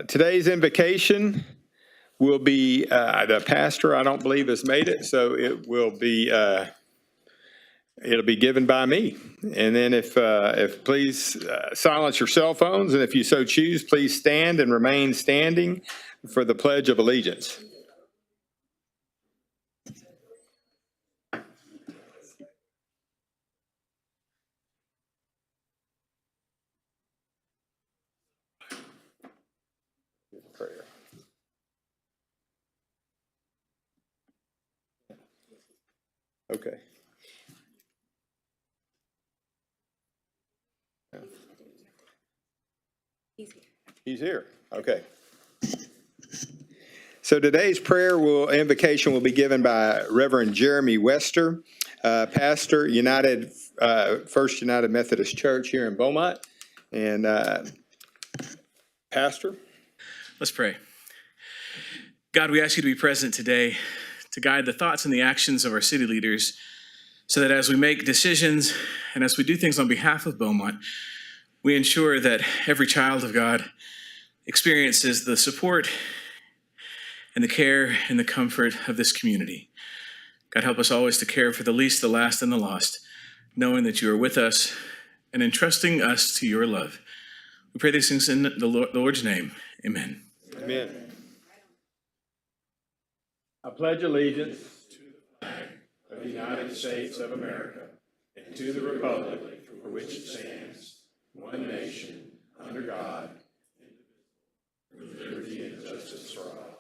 Today's invocation will be, the pastor, I don't believe, has made it, so it will be, it'll be given by me. And then if please silence your cell phones, and if you so choose, please stand and remain standing for the Pledge of Allegiance. Prayer. Okay. He's here. Okay. So today's invocation will be given by Reverend Jeremy Wester, pastor, First United Methodist Church here in Beaumont. And pastor. Let's pray. God, we ask you to be present today to guide the thoughts and the actions of our city leaders so that as we make decisions and as we do things on behalf of Beaumont, we ensure that every child of God experiences the support and the care and the comfort of this community. God, help us always to care for the least, the last, and the lost, knowing that you are with us and entrusting us to your love. We pray these things in the Lord's name. Amen. Amen. I pledge allegiance to the flag of the United States of America and to the republic for which it stands, one nation, under God, with liberty and justice for all.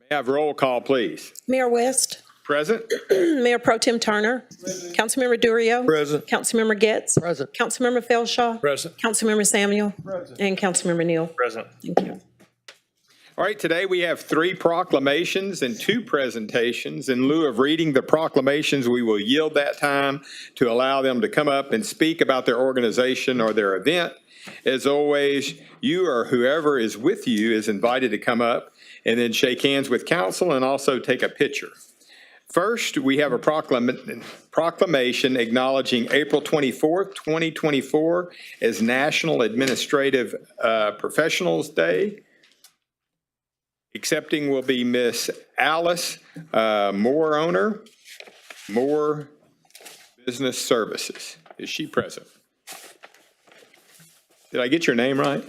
May I have roll call, please? Mayor West. Present. Mayor Pro Tem Turner. Present. Councilmember Durio. Present. Councilmember Getz. Present. Councilmember Felshaw. Present. Councilmember Samuel. Present. And Councilmember Neal. Present. Thank you. All right, today we have 3 proclamations and 2 presentations. In lieu of reading the proclamations, we will yield that time to allow them to come up and speak about their organization or their event. As always, you or whoever is with you is invited to come up and then shake hands with council and also take a picture. First, we have a proclamation acknowledging April 24th, 2024 as National Administrative Professionals Day. Accepting will be Miss Alice Moore Business Services. Is she present? Did I get your name right?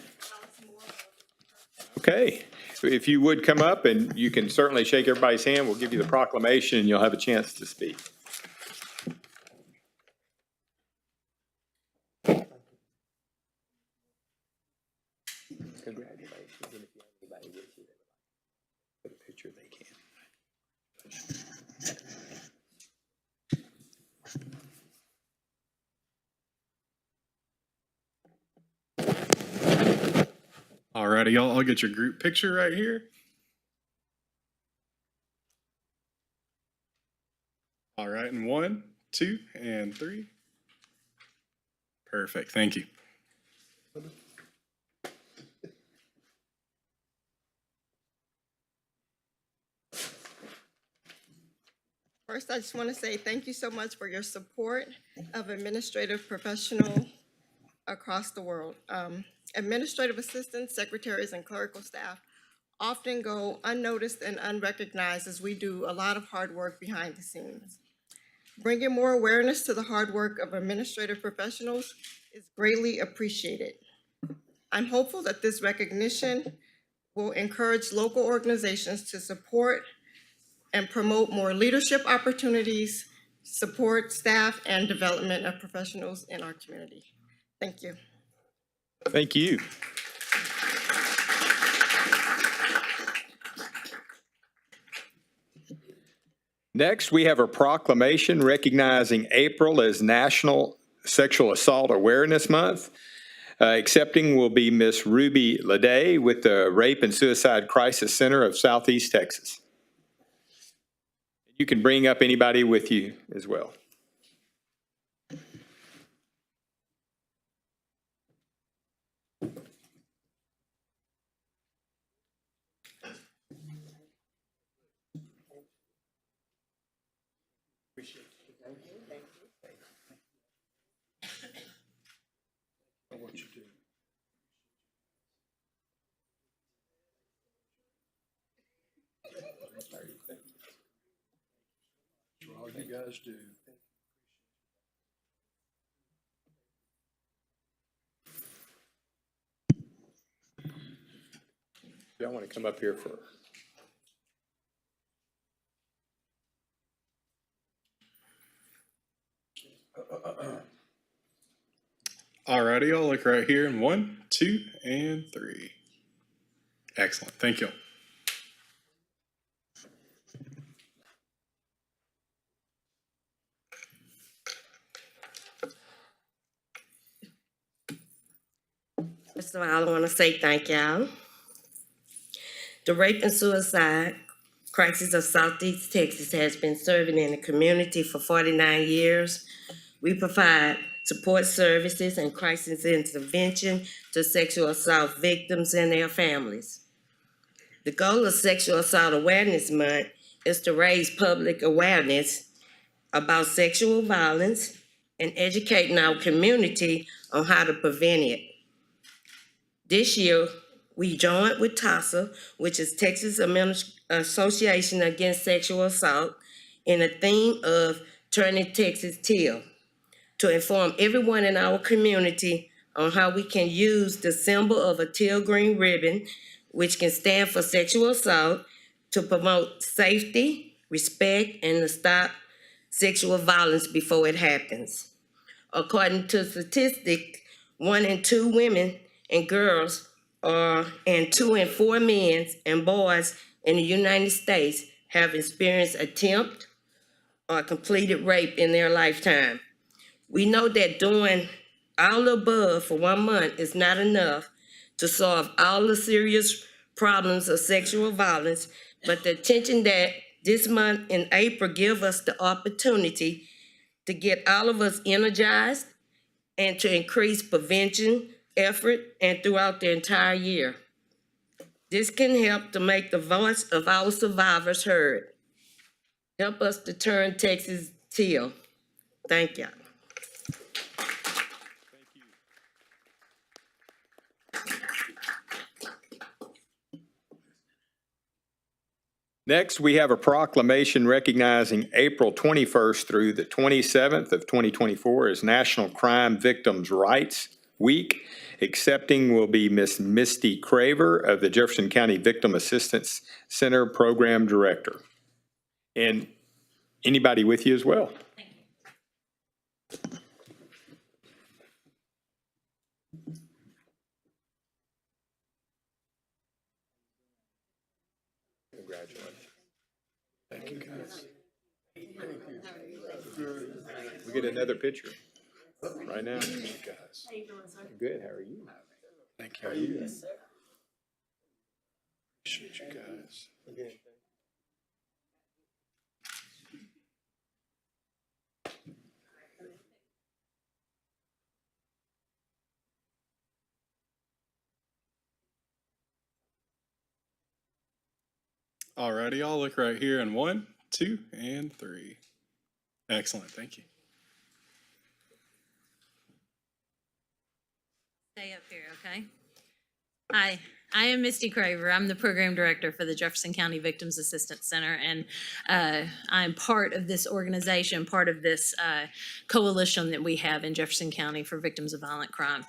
Okay. So if you would come up, and you can certainly shake everybody's hand, we'll give you the proclamation and you'll have a chance to speak. Congratulations. And if you have anybody with you that would like to put a picture, they can. All righty, y'all. I'll get your group picture right here. All right, and 1, 2, and 3. Perfect. Thank you. First, I just want to say thank you so much for your support of administrative professionals across the world. Administrative assistants, secretaries, and clerical staff often go unnoticed and unrecognized as we do a lot of hard work behind the scenes. Bringing more awareness to the hard work of administrative professionals is greatly appreciated. I'm hopeful that this recognition will encourage local organizations to support and promote more leadership opportunities, support staff, and development of professionals in our community. Thank you. Thank you. Next, we have a proclamation recognizing April as National Sexual Assault Awareness Month. Accepting will be Miss Ruby Leday with the Rape and Suicide Crisis Center of Southeast Texas. You can bring up anybody with you as well. You guys do. Y'all want to come up here for? Alrighty, I'll look right here in 1, 2, and 3. Excellent, thank you. First of all, I want to say thank y'all. The rape and suicide crisis of Southeast Texas has been serving in the community for 49 years. We provide support services and crisis intervention to sexual assault victims and their families. The goal of Sexual Assault Awareness Month is to raise public awareness about sexual violence and educating our community on how to prevent it. This year, we joined with TASA, which is Texas Association Against Sexual Assault, in the theme of Turning Texas Teal, to inform everyone in our community on how we can use the symbol of a teal green ribbon, which can stand for sexual assault, to promote safety, respect, and to stop sexual violence before it happens. According to statistics, 1 in 2 women and girls and 2 in 4 men and boys in the United States have experienced attempt or completed rape in their lifetime. We know that doing all the above for 1 month is not enough to solve all the serious problems of sexual violence, but the attention that this month in April give us the opportunity to get all of us energized and to increase prevention effort and throughout the entire year. This can help to make the voice of our survivors heard. Help us to turn Texas teal. Thank you. Next, we have a proclamation recognizing April 21st through the 27th of 2024 as National Crime Victims' Rights Week. Accepting will be Miss Misty Craver of the Jefferson County Victim Assistance Center Program Director. And anybody with you as well? Congratulations. Thank you, guys. We get another picture right now. Thank you, guys. Good, how are you? Thank you. How are you? Appreciate you guys. Alrighty, I'll look right here in 1, 2, and 3. Excellent, thank you. Stay up here, okay? Hi, I am Misty Craver. I'm the program director for the Jefferson County Victims Assistance Center, and I'm part of this organization, part of this coalition that we have in Jefferson County for victims of violent crime.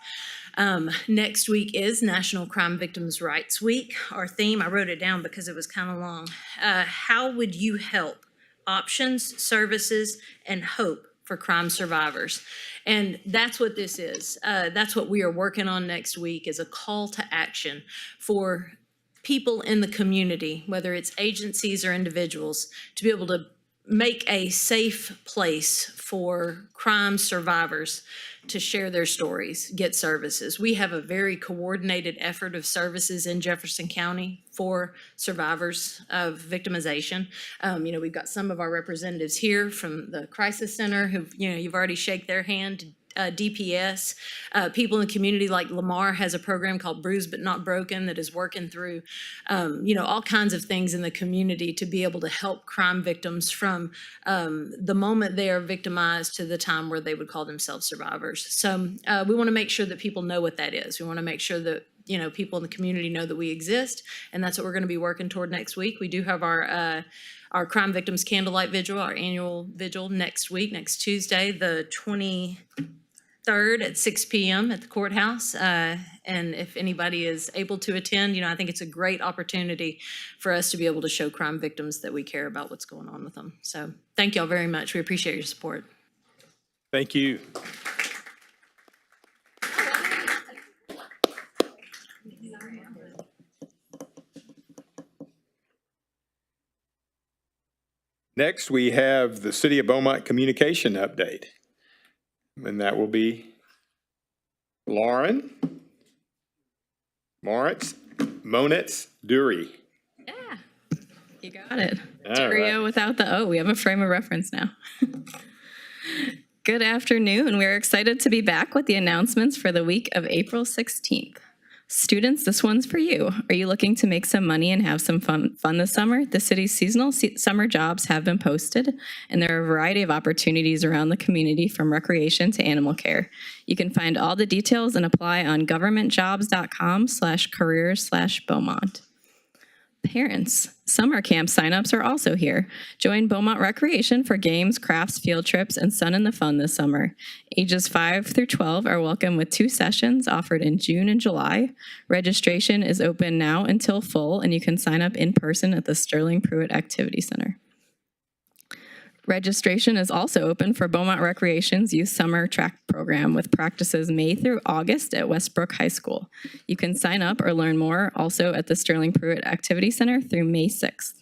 Next week is National Crime Victims' Rights Week. Our theme, I wrote it down because it was kind of long. How would you help? Options, services, and hope for crime survivors. And that's what this is. That's what we are working on next week, is a call to action for people in the community, whether it's agencies or individuals, to be able to make a safe place for crime survivors to share their stories, get services. We have a very coordinated effort of services in Jefferson County for survivors of victimization. We've got some of our representatives here from the Crisis Center who, you've already shake their hand. DPS, people in the community like Lamar has a program called Bruised But Not Broken that is working through, all kinds of things in the community to be able to help crime victims from the moment they are victimized to the time where they would call themselves survivors. So we want to make sure that people know what that is. We want to make sure that people in the community know that we exist, and that's what we're going to be working toward next week. We do have our Crime Victims Candlelight Vigil, our annual vigil next week, next Tuesday, the 23rd at 6 p.m. at the courthouse. And if anybody is able to attend, I think it's a great opportunity for us to be able to show crime victims that we care about what's going on with them. So thank y'all very much. We appreciate your support. Thank you. Next, we have the City of Beaumont communication update. And that will be Lauren Monitz Dury. Yeah, you got it. All Durio right. without the O. We have a frame of reference now. Good afternoon. We're excited to be back with the announcements for the week of April 16th. Students, this one's for you. Are you looking to make some money and have some fun this summer? The city's seasonal summer jobs have been posted, and there are a variety of opportunities around the community from recreation to animal care. You can find all the details and apply on governmentjobs.com/careers/Beaumont. Parents, summer camp signups are also here. Join Beaumont Recreation for games, crafts, field trips, and Sun in the Fun this summer. Ages 5 through 12 are welcome with 2 sessions offered in June and July. Registration is open now until full, and you can sign up in person at the Sterling Pruitt Activity Center. Registration is also open for Beaumont Recreation's Youth Summer Track Program with practices May through August at Westbrook High School. You can sign up or learn more also at the Sterling Pruitt Activity Center through May 6th.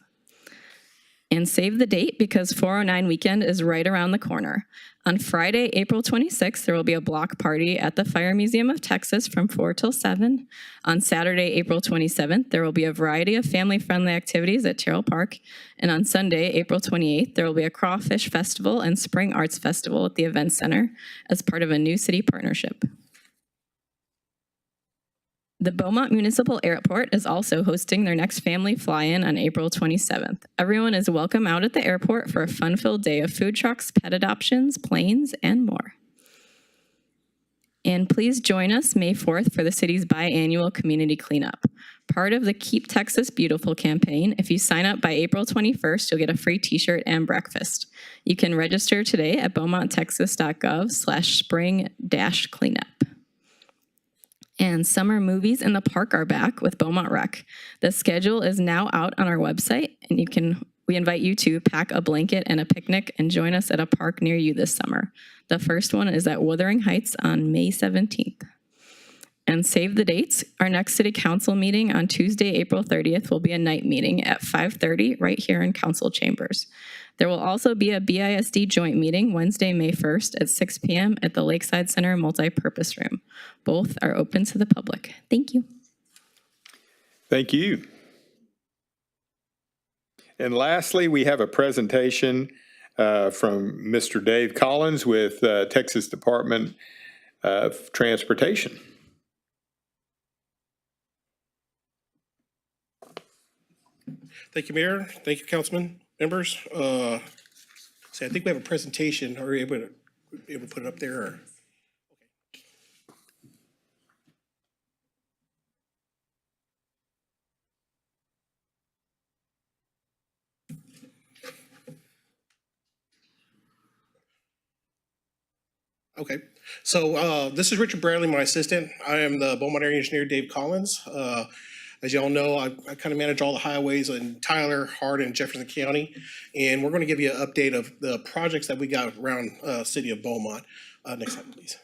And save the date because 409 weekend is right around the corner. On Friday, April 26th, there will be a block party at the Fire Museum of Texas from 4 till 7. On Saturday, April 27th, there will be a variety of family-friendly activities at Terrell Park. And on Sunday, April 28th, there will be a Crawfish Festival and Spring Arts Festival at the Event Center as part of a new city partnership. The Beaumont Municipal Airport is also hosting their next family fly-in on April 27th. Everyone is welcome out at the airport for a fun-filled day of food trucks, pet adoptions, planes, and more. And please join us May 4th for the city's biannual community cleanup. Part of the Keep Texas Beautiful campaign, if you sign up by April 21st, you'll get a free t-shirt and breakfast. You can register today at beaumonttexas.gov/spring-cleanup. And summer movies in the park are back with Beaumont Rec. The schedule is now out on our website, and we invite you to pack a blanket and a picnic and join us at a park near you this summer. The first one is at Wuthering Heights on May 17th. And save the dates. Our next city council meeting on Tuesday, April 30th will be a night meeting at 5:30 right here in council chambers. There will also be a BISD joint meeting Wednesday, May 1st at 6 p.m. at the Lakeside Center Multipurpose Room. Both are open to the public. Thank you. Thank you. And lastly, we have a presentation from Mr. Dave Collins with Texas Department of Transportation. Thank you, Mayor. Thank you, Councilman members. I think we have a presentation. Are we able to put it up there? Or? Okay, so this is Richard Bradley, my assistant. I am the Beaumont area engineer, Dave Collins. As y'all know, I kind of manage all the highways in Tyler, Hardin, and Jefferson County, and we're going to give you an update of the projects that we got around city of Beaumont. Next slide, please.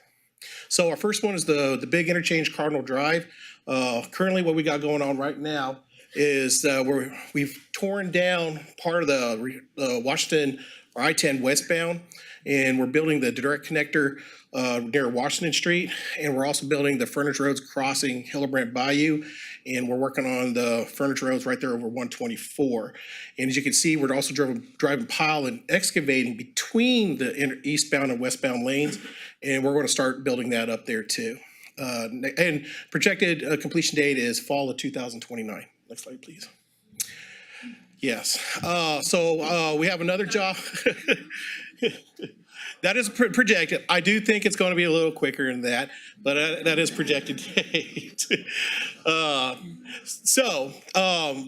So our first one is the big interchange, Cardinal Drive. Currently, what we got going on right now is we've torn down part of the Washington or I-10 westbound, and we're building the direct connector near Washington Street, and we're also building the frontage roads crossing Hillebrand Bayou, and we're working on the frontage roads right there over 124. And as you can see, we're also driving pile and excavating between the eastbound and westbound lanes, and we're going to start building that up there too. And projected completion date is fall of 2029. Next slide, please. Yes. So we have another job. That is projected. I do think it's going to be a little quicker than that, but that is projected date.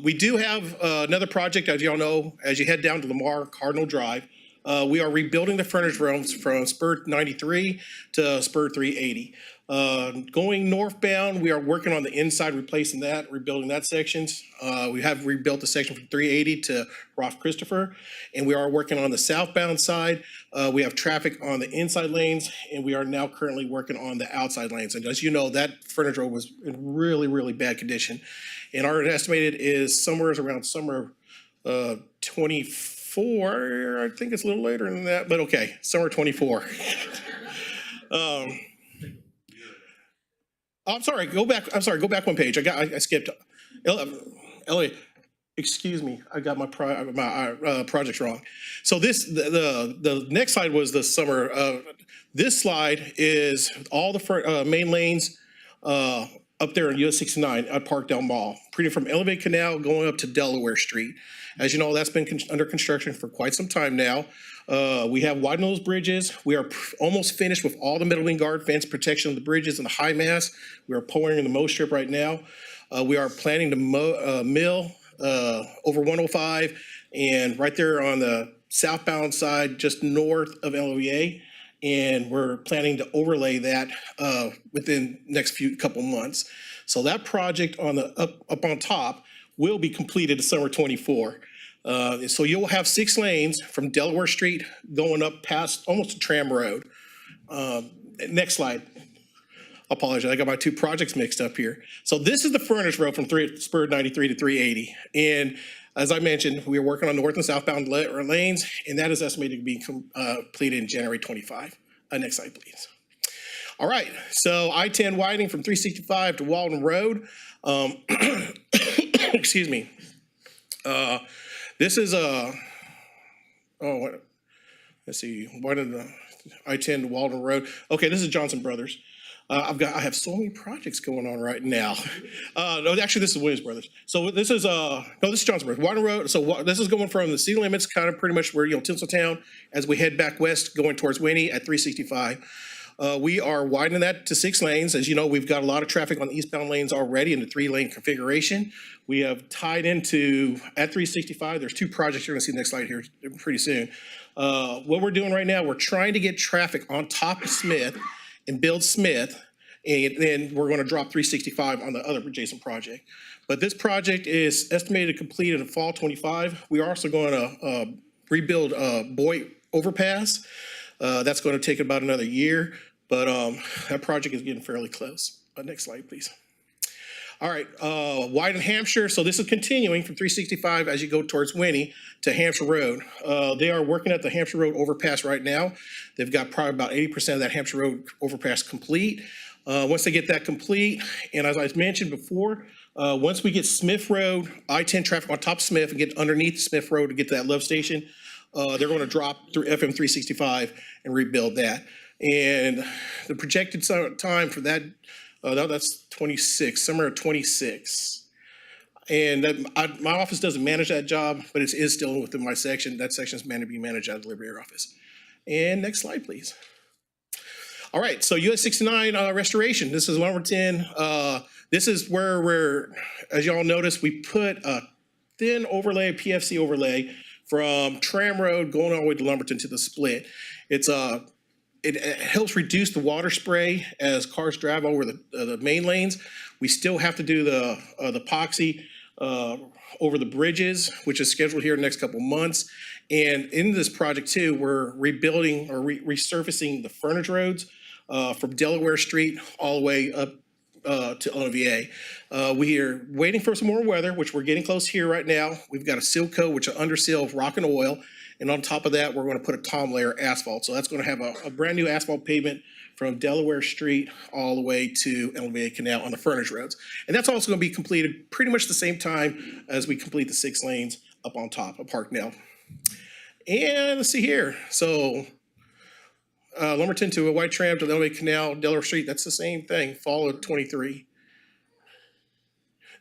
We do have another project, as y'all know, as you head down to Lamar Cardinal Drive. We are rebuilding the frontage roads from spur 93 to spur 380. Going northbound, we are working on the inside, replacing that, rebuilding that sections. We have rebuilt the section from 380 to Roth Christopher, and we are working on the southbound side. We have traffic on the inside lanes, and we are now currently working on the outside lanes. And as you know, that frontage road was in really, really bad condition. And our estimated is somewhere around summer 24. I think it's a little later than that, but okay, summer 24. I'm sorry, go back one page. I skipped. Elliot, excuse me, I got my projects wrong. So the next slide was the summer. This slide is all the main lanes up there on US 69 at Parkdale Mall, pretty from Elevated Canal going up to Delaware Street. As you know, that's been under construction for quite some time now. We have widened those bridges. We are almost finished with all the middle wing guard fence protection of the bridges and the high mast. We are pouring in the mow strip right now. We are planning to mill over 105 and right there on the southbound side, just north of LOVA. And we're planning to overlay that within next couple months. So that project on the up on top will be completed December 24. So you'll have 6 lanes from Delaware Street going up past almost a tram road. Next slide. I apologize, I got my 2 projects mixed up here. So this is the furnace road from spur 93 to 380. And as I mentioned, we are working on north and southbound lanes, and that is estimated to be completed in January 25. Next slide, please. All right, so I-10 widening from 365 to Walden Road. Excuse me. This is let's see, why did the I-10 to Walden Road? Okay, this is Johnson Brothers. I have so many projects going on right now. No, actually, this is Williams Brothers. So this is this is Johnson Brothers. Walden Road. So this is going from the city limits, kind of pretty much where Tinseltown, as we head back west, going towards Winnie at 365. We are widening that to 6 lanes. As you know, we've got a lot of traffic on the eastbound lanes already in the 3-lane configuration. We have tied into, at 365, there's 2 projects you're gonna see the next slide here pretty soon. What we're doing right now, we're trying to get traffic on top of Smith and build Smith, and then we're gonna drop 365 on the other adjacent project. But this project is estimated to complete in fall 25. We are also gonna rebuild Boyd Overpass. That's going to take about another year, but that project is getting fairly close. Next slide, please. All right, Wyden Hampshire. So this is continuing from 365 as you go towards Winnie to Hampshire Road. They are working at the Hampshire Road overpass right now. They've got probably about 80% of that Hampshire Road overpass complete. Once they get that complete, and as I mentioned before, once we get Smith Road, I-10 traffic on top of Smith and get underneath Smith Road to get to that love station, they're going to drop through FM 365 and rebuild that. And the projected time for that, that's 26, summer of 26. And my office doesn't manage that job, but it is still within my section. That section is meant to be managed out of the Liberator office. And next slide, please. All right, so US 69 restoration. This is number 10. This is where we're, as y'all notice, we put a thin overlay, PFC overlay, from Tram Road going all the way to Lumberton to the split. It helps reduce the water spray as cars drive over the main lanes. We still have to do the epoxy over the bridges, which is scheduled here in the next couple months. And in this project too, we're rebuilding or resurfacing the frontage roads from Delaware Street all the way up to LVA. We are waiting for some more weather, which we're getting close here right now. We've got a seal coat, which is under seal of rock and oil. And on top of that, we're going to put a tom layer asphalt. So that's going to have a brand new asphalt pavement from Delaware Street all the way to LVA Canal on the frontage roads. And that's also going to be completed pretty much the same time as we complete the 6 lanes up on top of Parkdale. And let's see here. So Lumberton to a white tram to the LVA Canal, Delaware Street, that's the same thing, fall of 23.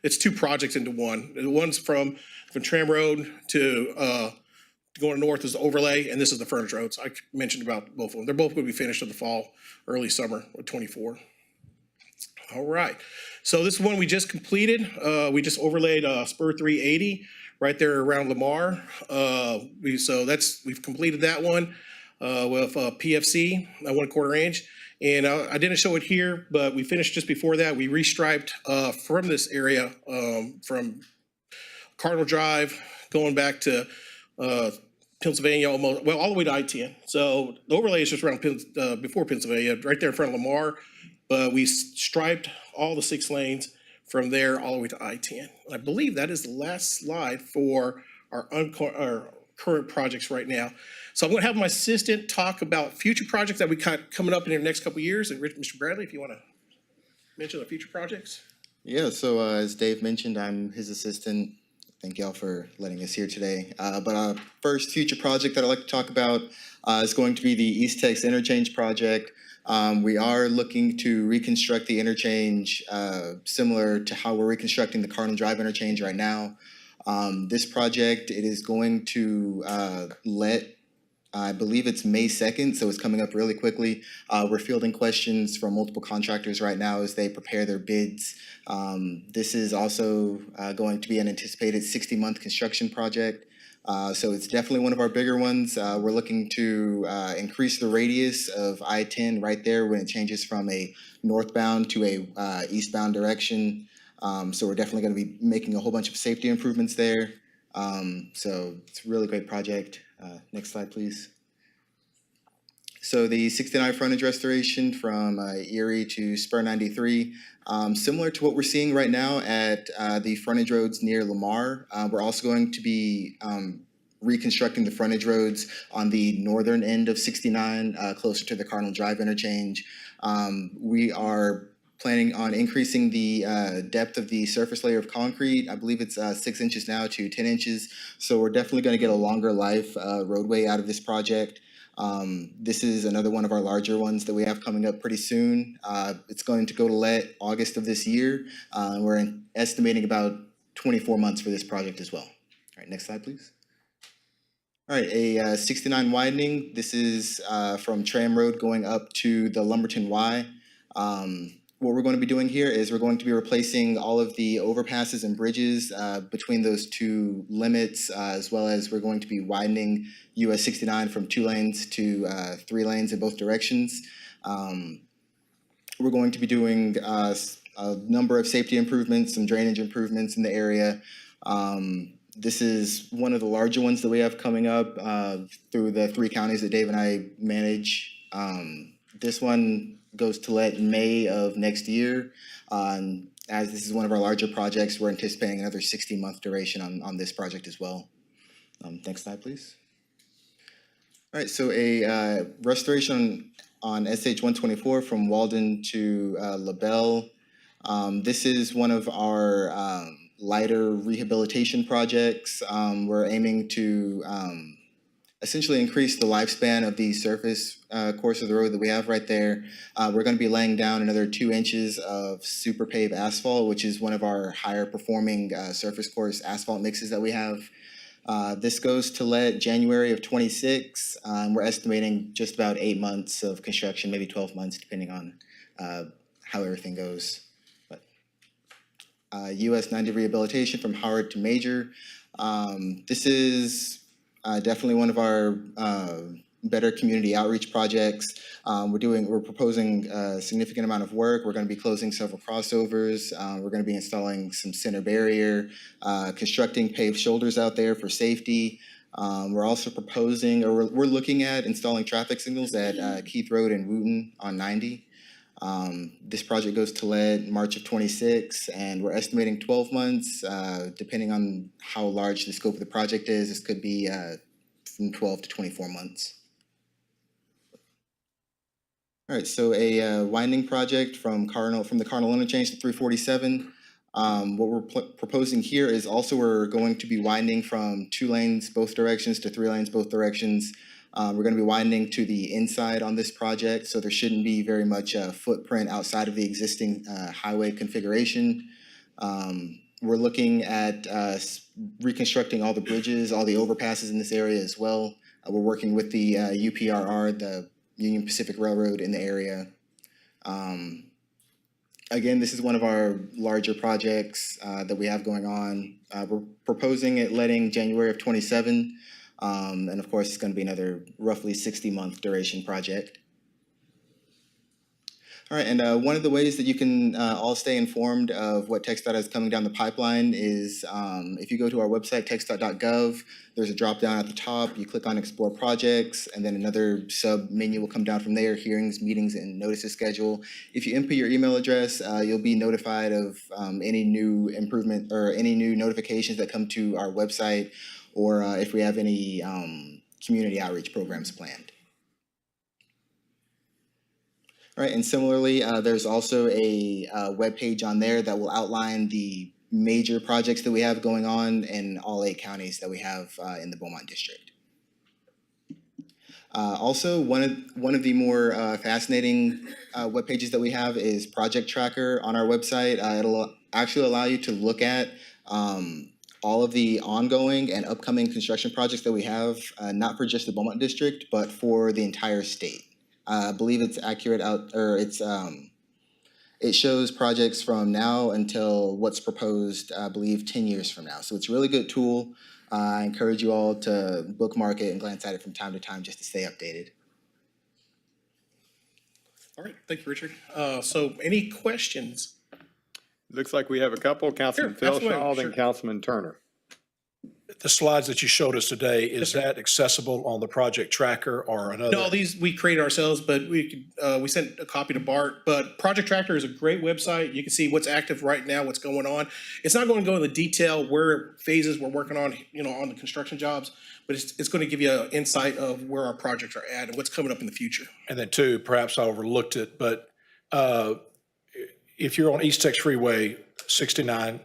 It's 2 projects into one. The one's from Tram Road to going north is the overlay, and this is the frontage roads. I mentioned about both of them. They're both going to be finished in the fall, early summer of '24. All right. So this one we just completed. We just overlaid Spur 380 right there around Lamar. We've completed that one with PFC, 1/4 inch. And I didn't show it here, but we finished just before that. We restriped from this area, from Cardinal Drive, going back to Pennsylvania, almost, well, all the way to I-10. So the overlay is just around before Pennsylvania, right there in front of Lamar. But we striped all the 6 lanes from there all the way to I-10. I believe that is the last slide for our current projects right now. So I'm going to have my assistant talk about future projects that we got coming up in the next couple of years. And Mr. Bradley, if you want to mention the future projects. Yeah, so as Dave mentioned, I'm his assistant. Thank y'all for letting us here today. But our first future project that I'd like to talk about is going to be the East Tex Interchange project. We are looking to reconstruct the interchange similar to how we're reconstructing the Cardinal Drive interchange right now. This project, it is going to I believe it's May 2nd, so it's coming up really quickly. We're fielding questions from multiple contractors right now as they prepare their bids. This is also going to be an anticipated 60-month construction project. So it's definitely one of our bigger ones. We're looking to increase the radius of I-10 right there when it changes from a northbound to a eastbound direction. So we're definitely going to be making a whole bunch of safety improvements there. So it's a really great project. Next slide, please. So the 69 frontage restoration from Erie to Spur 93, similar to what we're seeing right now at the frontage roads near Lamar. We're also going to be reconstructing the frontage roads on the northern end of 69, closer to the Cardinal Drive interchange. We are planning on increasing the depth of the surface layer of concrete. I believe it's 6 inches now to 10 inches. So we're definitely going to get a longer life roadway out of this project. This is another one of our larger ones that we have coming up pretty soon. It's going to go to let August of this year. We're estimating about 24 months for this project as well. All right, next slide, please. All right, a 69 widening. This is from Tram Road going up to the Lumberton Y. What we're going to be doing here is we're going to be replacing all of the overpasses and bridges between those two limits, as well as we're going to be widening US 69 from 2 lanes to 3 lanes in both directions. We're going to be doing a number of safety improvements, some drainage improvements in the area. This is one of the larger ones that we have coming up through the 3 counties that Dave and I manage. This one goes to let in May of next year. As this is one of our larger projects, we're anticipating another 60-month duration on this project as well. Next slide, please. All right, so a restoration on SH 124 from Walden to LaBelle. This is one of our lighter rehabilitation projects. We're aiming to essentially increase the lifespan of the surface course of the road that we have right there. We're going to be laying down another 2 inches of super pave asphalt, which is one of our higher performing surface course asphalt mixes that we have. This goes to let January of 26. We're estimating just about 8 months of construction, maybe 12 months, depending on how everything goes. But US 90 rehabilitation from Howard to Major. This is definitely one of our better community outreach projects. We're proposing a significant amount of work. We're going to be closing several crossovers. We're going to be installing some center barrier, constructing paved shoulders out there for safety. We're also proposing, or we're looking at installing traffic signals at Keith Road and Wooten on 90. This project goes to lead March of 26, and we're estimating 12 months. Depending on how large the scope of the project is, this could be from 12 to 24 months. All right, so a winding project from the Cardinal interchange to 347. What we're proposing here is also we're going to be winding from 2 lanes both directions to 3 lanes both directions. We're going to be widening to the inside on this project, so there shouldn't be very much footprint outside of the existing highway configuration. We're looking at reconstructing all the bridges, all the overpasses in this area as well. We're working with the UPRR, the Union Pacific Railroad in the area. Again, this is one of our larger projects that we have going on. We're proposing it letting January of '27. And of course, it's going to be another roughly 60-month duration project. All right, and one of the ways that you can all stay informed of what TxDOT is coming down the pipeline is if you go to our website, TxDOT.gov, there's a drop down at the top. You click on Explore Projects, and then another sub menu will come down from there, Hearings, Meetings, and Notices Schedule. If you input your email address, you'll be notified of any new improvement or any new notifications that come to our website, or if we have any community outreach programs planned. All right, and similarly, there's also a web page on there that will outline the major projects that we have going on in all 8 counties that we have in the Beaumont district. Also, one of the more fascinating web pages that we have is Project Tracker on our website. It'll actually allow you to look at all of the ongoing and upcoming construction projects that we have, not for just the Beaumont district, but for the entire state. I believe it's accurate it shows projects from now until what's proposed, I believe, 10 years from now. So it's a really good tool. I encourage you all to bookmark it and glance at it from time to time just to stay updated. All right, thank you, Richard. So any questions? Looks like we have a couple. Councilman Sure, absolutely, Philshaw, sure. then Councilman Turner. The slides that you showed us today, is that accessible on the project tracker or another? No, these we created ourselves, but we sent a copy to Bart. But Project Tracker is a great website. You can see what's active right now, what's going on. It's not going to go into detail where phases we're working on, on the construction jobs, but it's going to give you an insight of where our projects are at and what's coming up in the future. And then two, perhaps I overlooked it, but if you're on East Tex Freeway 69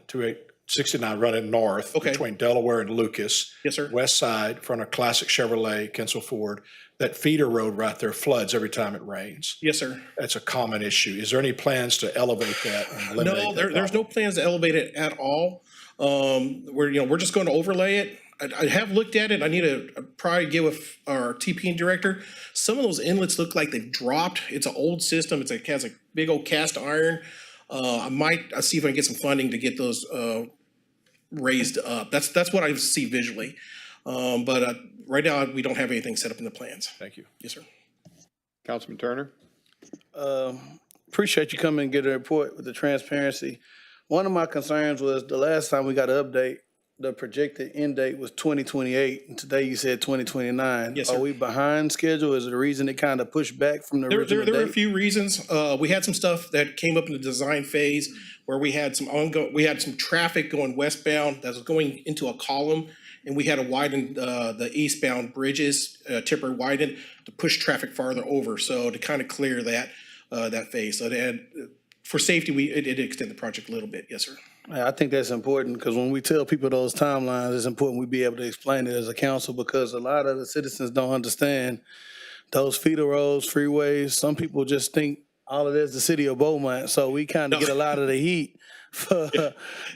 running north between Delaware and Lucas. Yes, sir. West side, front of Classic Chevrolet, Kensal Ford, that feeder road right there floods every time it rains. Yes, sir. That's a common issue. Is there any plans to elevate that and eliminate No, that there's no plans to elevate it at all. We're just going to overlay it. I have looked at it. I need to probably give our TPN director. Some of those inlets look like they've dropped. It's an old system. It has a big old cast iron. I might see if I can get some funding to get those raised up. That's what I see visually. But right now, we don't have anything set up in the plans. Thank you. Yes, sir. Councilman Turner? Appreciate you coming and get a report with the transparency. One of my concerns was the last time we got an update, the projected end date was 2028, and today you said 2029. Yes, sir. Are we behind schedule? Is it a reason it kind of pushed back from the original There were a date? few reasons. We had some stuff that came up in the design phase where we had some traffic going westbound that was going into a column, and we had to widen the eastbound bridges, temporary widen to push traffic farther over. So to kind of clear that phase. So they had, for safety, it did extend the project a little bit. Yes, sir. I think that's important because when we tell people those timelines, it's important we be able to explain it as a council because a lot of the citizens don't understand those feeder roads, freeways. Some people just think all of this is the city of Beaumont. So we kind of get a lot of the heat for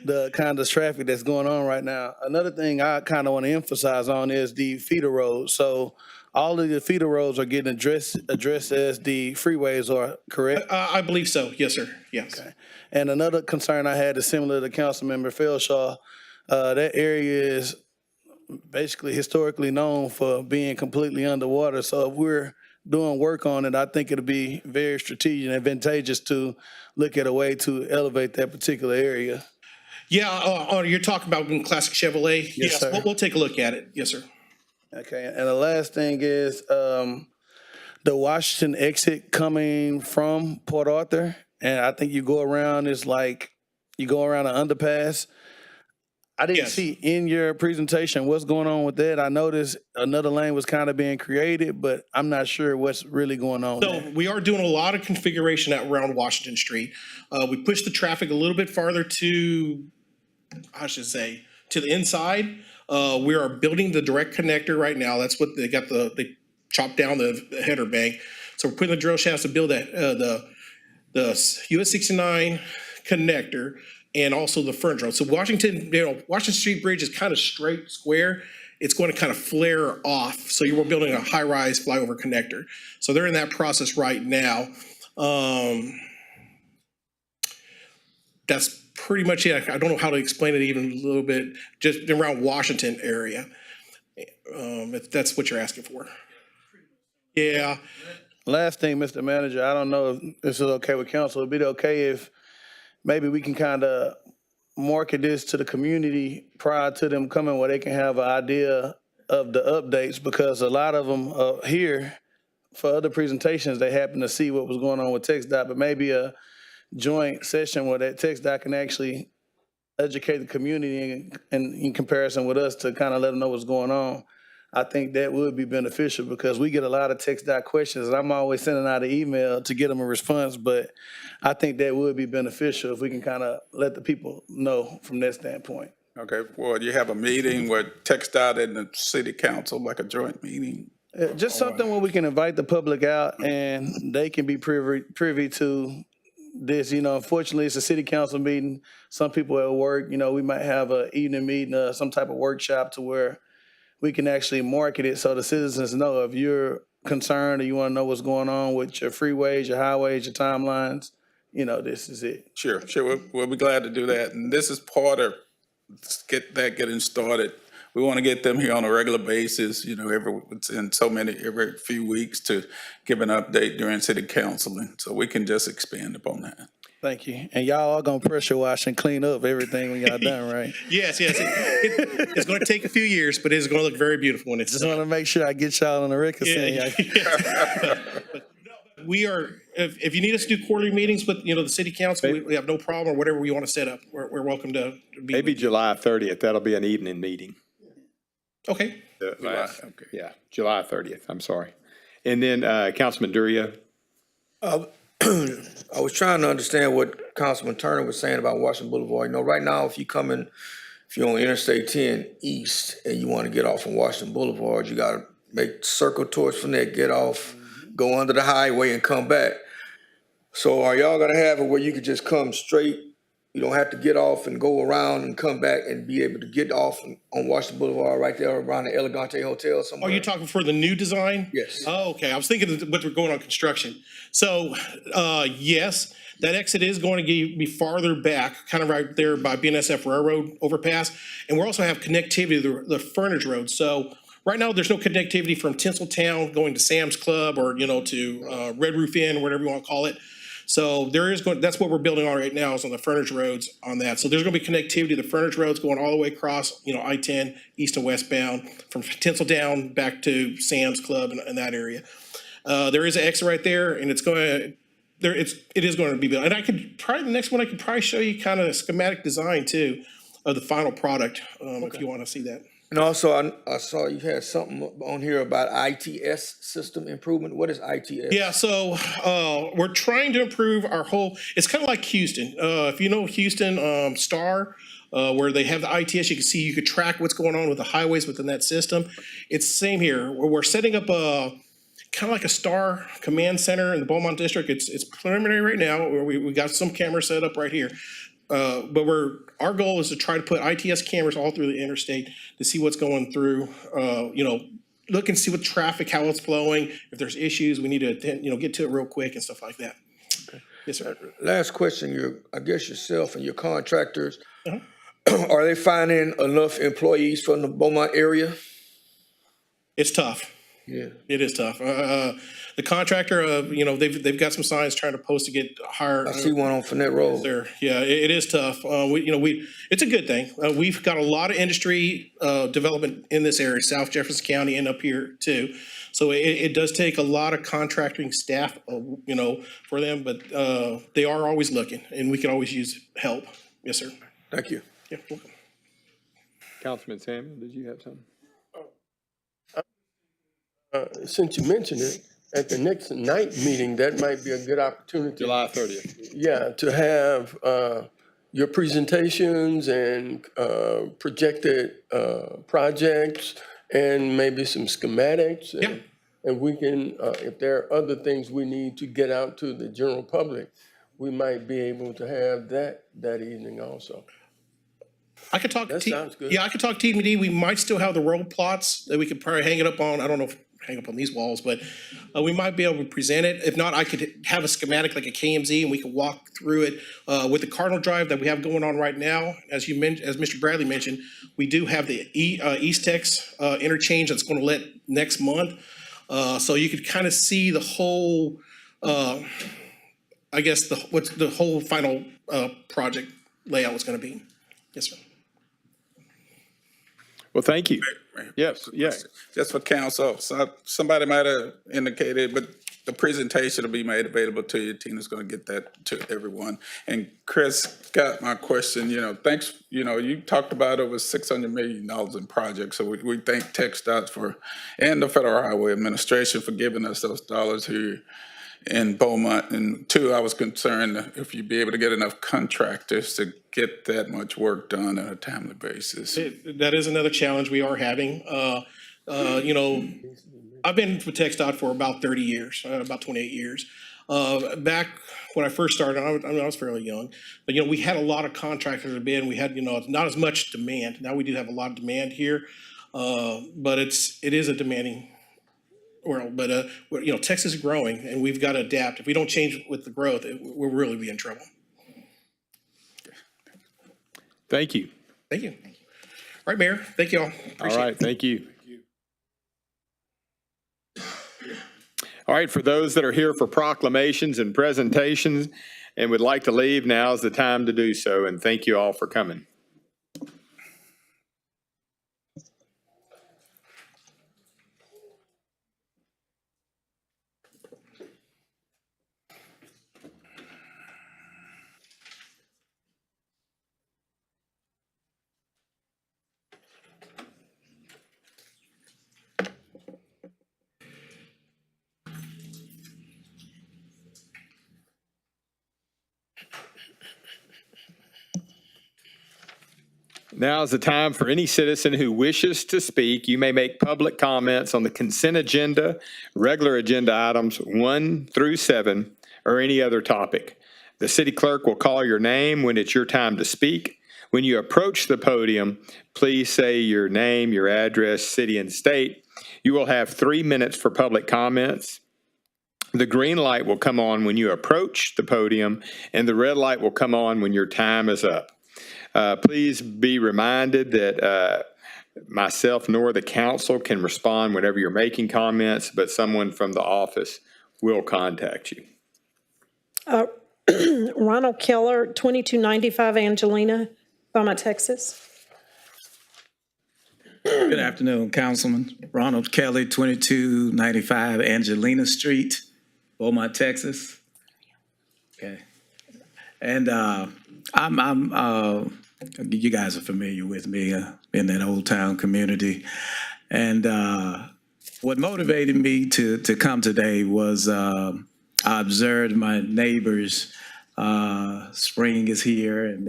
the kind of traffic that's going on right now. Another thing I kind of want to emphasize on is the feeder roads. So all of the feeder roads are getting addressed as the freeways are, correct? I believe so. Yes, sir. Yes. Okay. And another concern I had is similar to Councilmember Philshaw. That area is basically historically known for being completely underwater. So if we're doing work on it, I think it'll be very strategic and advantageous to look at a way to elevate that particular area. Yeah, you're talking about Classic Chevrolet? Yes, sir. We'll take a look at it. Yes, sir. Okay, and the last thing is the Washington exit coming from Port Arthur. And I think you go around, it's like you go around an underpass. I didn't Yes. see in your presentation what's going on with that. I noticed another lane was kind of being created, but I'm not sure what's really going on So there. we are doing a lot of configuration around Washington Street. We pushed the traffic a little bit farther to the inside. We are building the direct connector right now. That's what they chopped down the header bank. So we're putting the drill shafts to build that, the US 69 connector and also the frontage road. So Washington Street Bridge is kind of straight, square. It's going to kind of flare off. So you were building a high-rise flyover connector. So they're in that process right now. That's pretty much it. I don't know how to explain it even a little bit, just around Washington area. If that's what you're asking for. Yeah. Last thing, Mr. Manager, I don't know if this is okay with council. It'd be okay if maybe we can kind of market this to the community prior to them coming where they can have an idea of the updates, because a lot of them here for other presentations, they happen to see what was going on with TxDOT, but maybe a joint session where that TxDOT can actually educate the community in comparison with us to kind of let them know what's going on. I think that would be beneficial because we get a lot of TxDOT questions, and I'm always sending out an email to get them a response, but I think that would be beneficial if we can kind of let the people know from that standpoint. Okay, well, you have a meeting with TxDOT and the city council, like a joint meeting? Just something where we can invite the public out and they can be privy to this. Unfortunately, it's a city council meeting. Some people at work, we might have an evening meeting, some type of workshop to where we can actually market it so the citizens know if you're concerned or you want to know what's going on with your freeways, your highways, your timelines, this is it. Sure. We'll be glad to do that. And this is part of getting started. We want to get them here on a regular basis, every few weeks to give an update during city council. So we can just expand upon that. Thank you. And y'all are going to pressure wash and clean up everything when y'all done, right? Yes. It's going to take a few years, but it's going to look very beautiful when it's Just want to make sure I get y'all on the record saying we are, if you need us to do quarterly meetings with, the city council, we have no problem, or whatever we want to set up. We're welcome to be. Maybe July 30th, that'll be an evening meeting. Okay. Yeah, July 30th, I'm sorry. And then Councilman Durio. I was trying to understand what Councilman Turner was saying about Washington Boulevard. Right now, if you're on Interstate 10 East and you want to get off on Washington Boulevard, you got to make circle towards from there, get off, go under the highway and come back. So are y'all going to have it where you could just come straight? You don't have to get off and go around and come back and be able to get off on Washington Boulevard right there around the Elegante Hotel somewhere? Are you talking for the new design? Yes. Oh, okay. I was thinking of what we're going on construction. So, yes, that exit is going to be farther back, kind of right there by BNSF Railroad overpass. And we also have connectivity to the frontage road. So right now, there's no connectivity from Tinseltown going to Sam's Club or, to Red Roof Inn, whatever you want to call it. So that's what we're building on right now is on the frontage roads on that. So there's going to be connectivity to the frontage roads going all the way across, I-10 east and westbound from Tinseltown back to Sam's Club and that area. There is an exit right there, and it is going to be built. And the next one I could probably show you kind of a schematic design too of the final product if you want to see that. And also, I saw you had something on here about ITS system improvement. What is ITS? Yeah, so we're trying to improve our whole, it's kind of like Houston. If you know Houston Star, where they have the ITS, you could track what's going on with the highways within that system. It's the same here. We're setting up kind of like a Star command center in the Beaumont district. It's preliminary right now. Where we got some cameras set up right here. But our goal is to try to put ITS cameras all through the interstate to see what's going through, look and see what traffic, how it's flowing. If there's issues, we need to, get to it real quick and stuff like that. Okay. Yes, sir. Last question, I guess yourself and your contractors, are they finding enough employees from the Beaumont area? It's tough. Yeah, it is tough. The contractor, they've got some signs trying to post to get hired. I see one on Finette Road. There, yeah, it is tough. It's a good thing. We've got a lot of industry development in this area, South Jefferson County, and up here too. So it does take a lot of contracting staff, for them, but they are always looking, and we can always use help. Yes, sir. Thank you. Yeah, welcome. Councilman Samuel, did you have something? Since you mentioned it, at the next night meeting, that might be a good opportunity. July 30th. Yeah, to have your presentations and projected projects and maybe some schematics. And we can, if there are other things we need to get out to the general public, we might be able to have that evening also. I could talk. That sounds good. Yeah, I could talk TBD. We might still have the road plots that we could probably hang it up on. I don't know if hang up on these walls, but we might be able to present it. If not, I could have a schematic like a KMZ, and we could walk through it with the Cardinal Drive that we have going on right now. As you mentioned, as Mr. Bradley mentioned, we do have the East Tex interchange that's going to let next month. So you could kind of see the whole, I guess what's the whole final project layout was going to be. Yes, sir. Well, thank you. Yes, yes. Just for council, so somebody might have indicated, but the presentation will be made available to you. Tina's going to get that to everyone. And Chris got my question, thanks, you talked about over $600 million in projects. So we thank TxDOT and the Federal Highway Administration for giving us those dollars here in Beaumont. And two, I was concerned if you'd be able to get enough contractors to get that much work done on a timely basis. That is another challenge we are having. I've been with TxDOT for about 30 years, about 28 years. Back when I first started, I was fairly young, but we had a lot of contractors to bid. We had not as much demand. Now we do have a lot of demand here, but it is a demanding world. But Texas is growing, and we've got to adapt. If we don't change with the growth, we'll really be in trouble. Thank you. Thank you. All right, Mayor. Thank you all. All right, thank you. All right, for those that are here for proclamations and presentations and would like to leave, now is the time to do so, and thank you all for coming. Now is the time for any citizen who wishes to speak. You may make public comments on the consent agenda, regular agenda items 1 through 7, or any other topic. The city clerk will call your name when it's your time to speak. When you approach the podium, please say your name, your address, city, and state. You will have 3 minutes for public comments. The green light will come on when you approach the podium, and the red light will come on when your time is up. Please be reminded that myself nor the council can respond whenever you're making comments, but someone from the office will contact you. Ronald Keller, 2295 Angelina, Beaumont, Texas. Good afternoon, Councilman. Ronald Kelly, 2295 Angelina Street, Beaumont, Texas. Okay. And you guys are familiar with me in that Old Town community. And what motivated me to come today was I observed my neighbors. Spring is here and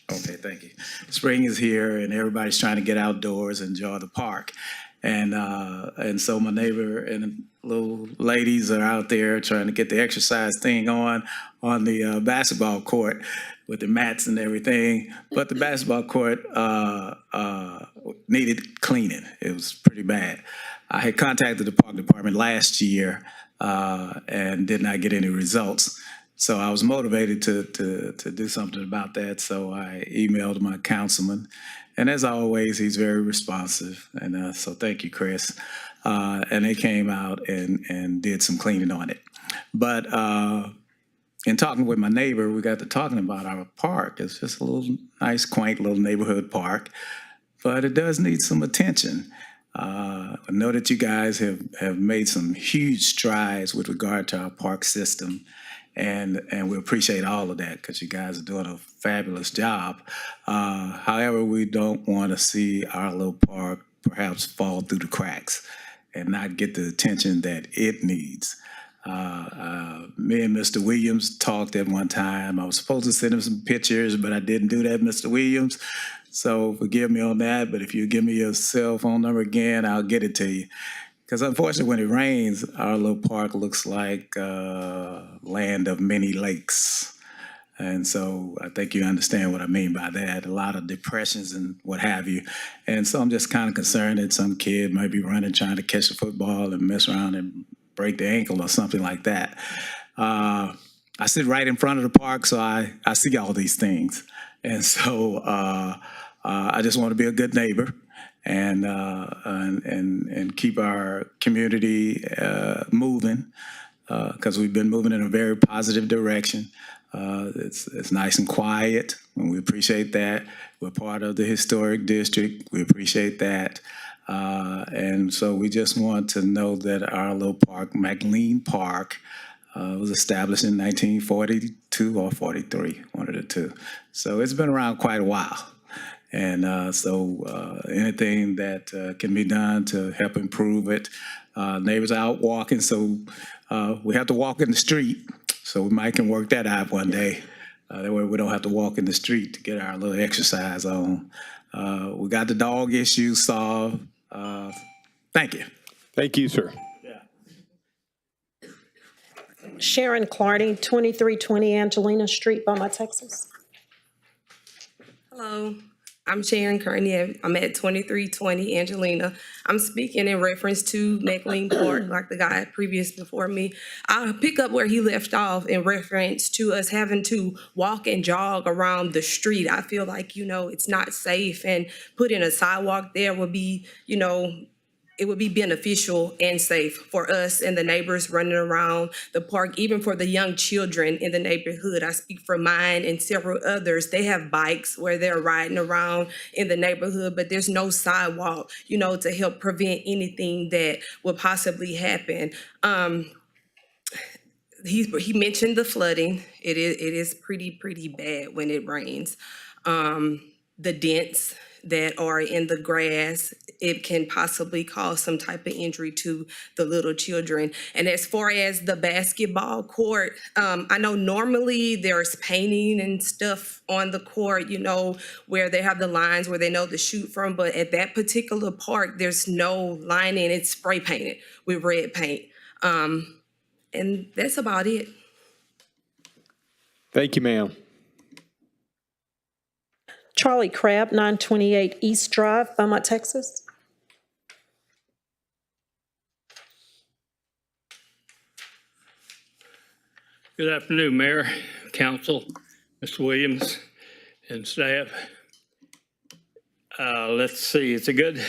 thank you. Spring is here and everybody's trying to get outdoors and enjoy the park. And so my neighbor and little ladies are out there trying to get the exercise thing on the basketball court with the mats and everything. But the basketball court needed cleaning. It was pretty bad. I had contacted the park department last year and did not get any results. So I was motivated to do something about that. So I emailed my councilman. And as always, he's very responsive. And so thank you, Chris. And they came out and did some cleaning on it. But in talking with my neighbor, we got to talking about our park. It's just a little nice, quaint little neighborhood park, but it does need some attention. I know that you guys have made some huge strides with regard to our park system, and we appreciate all of that because you guys are doing a fabulous job. However, we don't want to see our little park perhaps fall through the cracks and not get the attention that it needs. Me and Mr. Williams talked at one time. I was supposed to send him some pictures, but I didn't do that, Mr. Williams. So forgive me on that, but if you give me your cell phone number again, I'll get it to you. Because unfortunately, when it rains, our little park looks like land of many lakes. And so I think you understand what I mean by that, a lot of depressions and what have you. And so I'm just kind of concerned that some kid might be running, trying to catch a football and mess around and break the ankle or something like that. I sit right in front of the park, so I see all these things. And so I just want to be a good neighbor and keep our community moving, because we've been moving in a very positive direction. It's nice and quiet, and we appreciate that. We're part of the historic district. We appreciate that. And so we just want to know that our little park, McLean Park, was established in 1942 or 43, one of the two. So it's been around quite a while. And so anything that can be done to help improve it. Neighbors are out walking, so we have to walk in the street. So we might can work that out one day. That way we don't have to walk in the street to get our little exercise on. We got the dog issue solved. Thank you. Thank you, sir. Sharon Clardy, 2320 Angelina Street, Beaumont, Texas. Hello, I'm Sharon Kearney. I'm at 2320 Angelina. I'm speaking in reference to McLean Park, like the guy previous before me. I'll pick up where he left off in reference to us having to walk and jog around the street. I feel like, it's not safe, and putting a sidewalk there would be, it would be beneficial and safe for us and the neighbors running around the park, even for the young children in the neighborhood. I speak for mine and several others. They have bikes where they're riding around in the neighborhood, but there's no sidewalk, to help prevent anything that would possibly happen. He mentioned the flooding. It is pretty bad when it rains. The dents that are in the grass, it can possibly cause some type of injury to the little children. And as far as the basketball court, I know normally there's painting and stuff on the court, where they have the lines where they know to shoot from, but at that particular park, there's no lining. It's spray painted with red paint. And that's about it. Thank you, ma'am. Charlie Crabb, 928 East Drive, Beaumont, Texas. Good afternoon, Mayor, Council, Mr. Williams, and staff. Let's see, it's a good,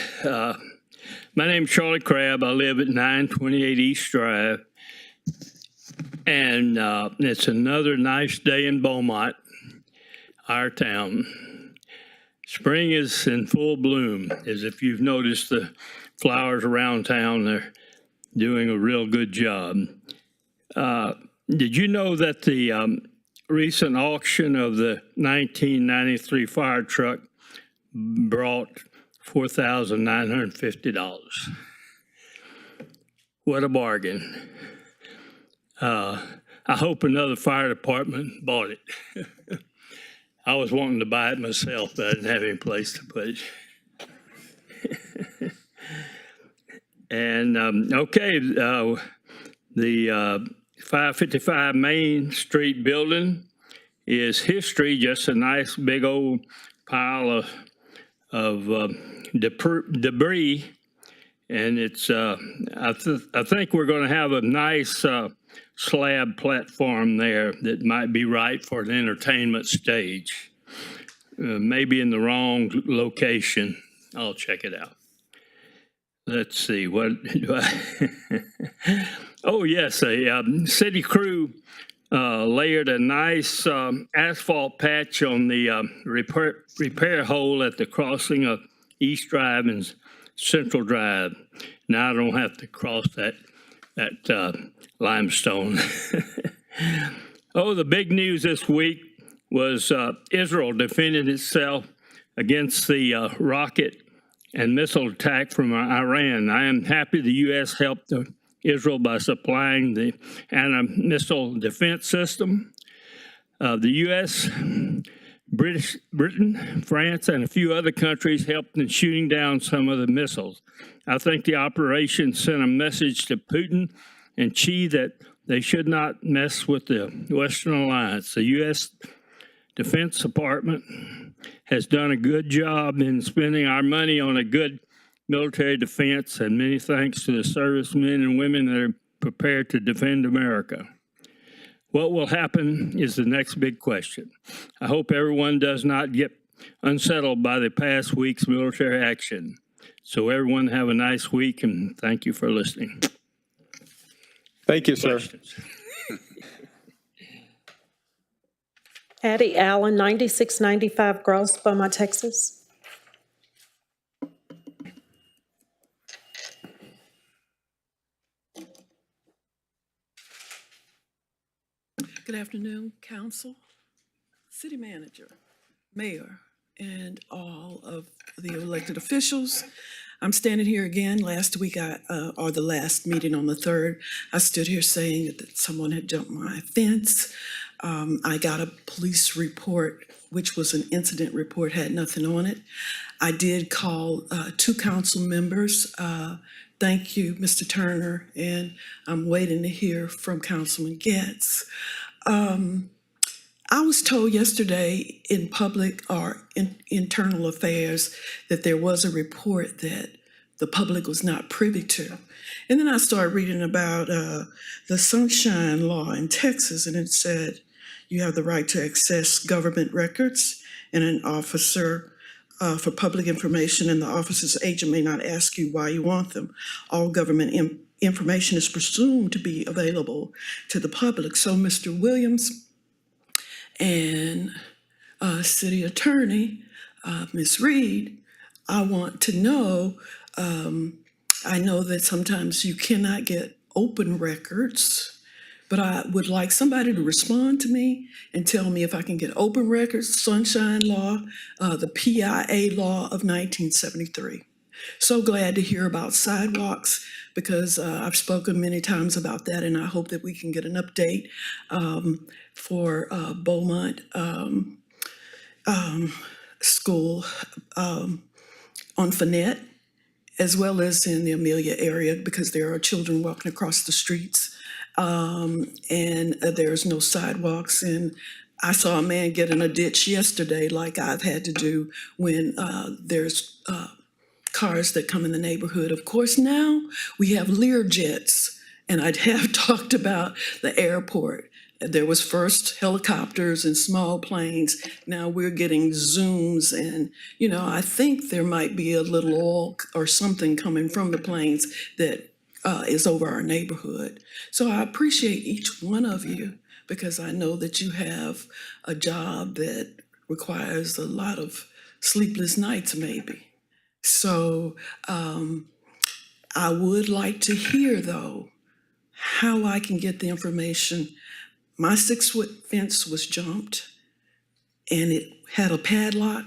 my name's Charlie Crabb. I live at 928 East Drive. And it's another nice day in Beaumont, our town. Spring is in full bloom, as if you've noticed the flowers around town, they're doing a real good job. Did you know that the recent auction of the 1993 fire truck brought $4,950? What a bargain. I hope another fire department bought it. I was wanting to buy it myself, but I didn't have any place to put it. And, okay, the 555 Main Street building is history, just a nice big old pile of debris. And it's, I think we're going to have a nice slab platform there that might be right for an entertainment stage. Maybe in the wrong location. I'll check it out. Let's see, what do I? Oh, yes, a city crew layered a nice asphalt patch on the repair hole at the crossing of East Drive and Central Drive. Now I don't have to cross that limestone. Oh, the big news this week was Israel defended itself against the rocket and missile attack from Iran. I am happy the U.S. helped Israel by supplying the anti-missile defense system. The U.S., Britain, France, and a few other countries helped in shooting down some of the missiles. I think the operation sent a message to Putin and Xi that they should not mess with the Western alliance. The U.S. Defense Department has done a good job in spending our money on a good military defense, and many thanks to the servicemen and women that are prepared to defend America. What will happen is the next big question. I hope everyone does not get unsettled by the past week's military action. So everyone have a nice week, and thank you for listening. Thank you, sir. Questions? Addie Allen, 9695 Gross, Beaumont, Texas. Good afternoon, council, city manager, mayor, and all of the elected officials. I'm standing here again. Last week, or the last meeting on the 3rd, I stood here saying that someone had jumped my fence. I got a police report, which was an incident report, had nothing on it. I did call 2 council members. Thank you, Mr. Turner, and I'm waiting to hear from Councilman Getz. I was told yesterday in public or in internal affairs that there was a report that the public was not privy to. And then I started reading about the Sunshine Law in Texas, and it said you have the right to access government records, and an officer for public information, and the officer's agent may not ask you why you want them. All government information is presumed to be available to the public. So Mr. Williams and City Attorney, Ms. Reed, I want to know, I know that sometimes you cannot get open records, but I would like somebody to respond to me and tell me if I can get open records, Sunshine Law, the PIA Law of 1973. So glad to hear about sidewalks, because I've spoken many times about that, and I hope that we can get an update for Beaumont School on Fournette, as well as in the Amelia area, because there are children walking across the streets, and there's no sidewalks. And I saw a man get in a ditch yesterday, like I've had to do when there's cars that come in the neighborhood. Of course, now we have Learjets, and I have talked about the airport. There was first helicopters and small planes. Now we're getting Zooms, and, you know, I think there might be a little oil or something coming from the planes that is over our neighborhood. So I appreciate each one of you, because I know that you have a job that requires a lot of sleepless nights, maybe. So I would like to hear, though, how I can get the information. My 6-foot fence was jumped, and it had a padlock.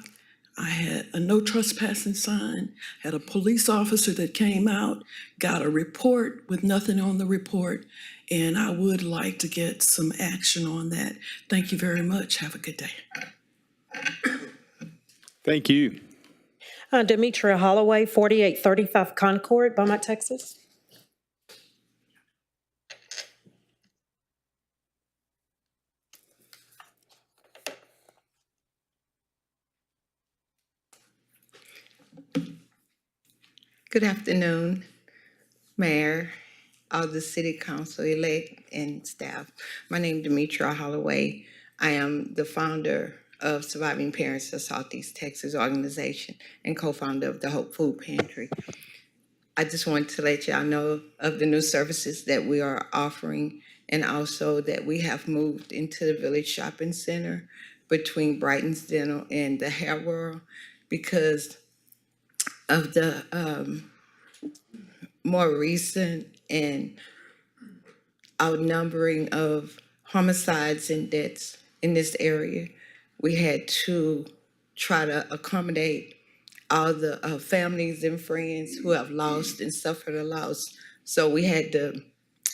I had a no trespassing sign, had a police officer that came out, got a report with nothing on the report, and I would like to get some action on that. Thank you very much. Have a good day. Thank you. Demetria Holloway, 4835 Concord, Beaumont, Texas. Good afternoon, Mayor, all the City Council-elect and staff. My name is Demetria Holloway. I am the founder of Surviving Parents of Southeast Texas organization and co-founder of the Hope Food Pantry. I just want to let y'all know of the new services that we are offering, and also that we have moved into the Village Shopping Center between Brighton's Dental and the Hair World, because of the more recent and outnumbering of homicides and deaths in this area. We had to try to accommodate all the families and friends who have lost and suffered a loss. So we had to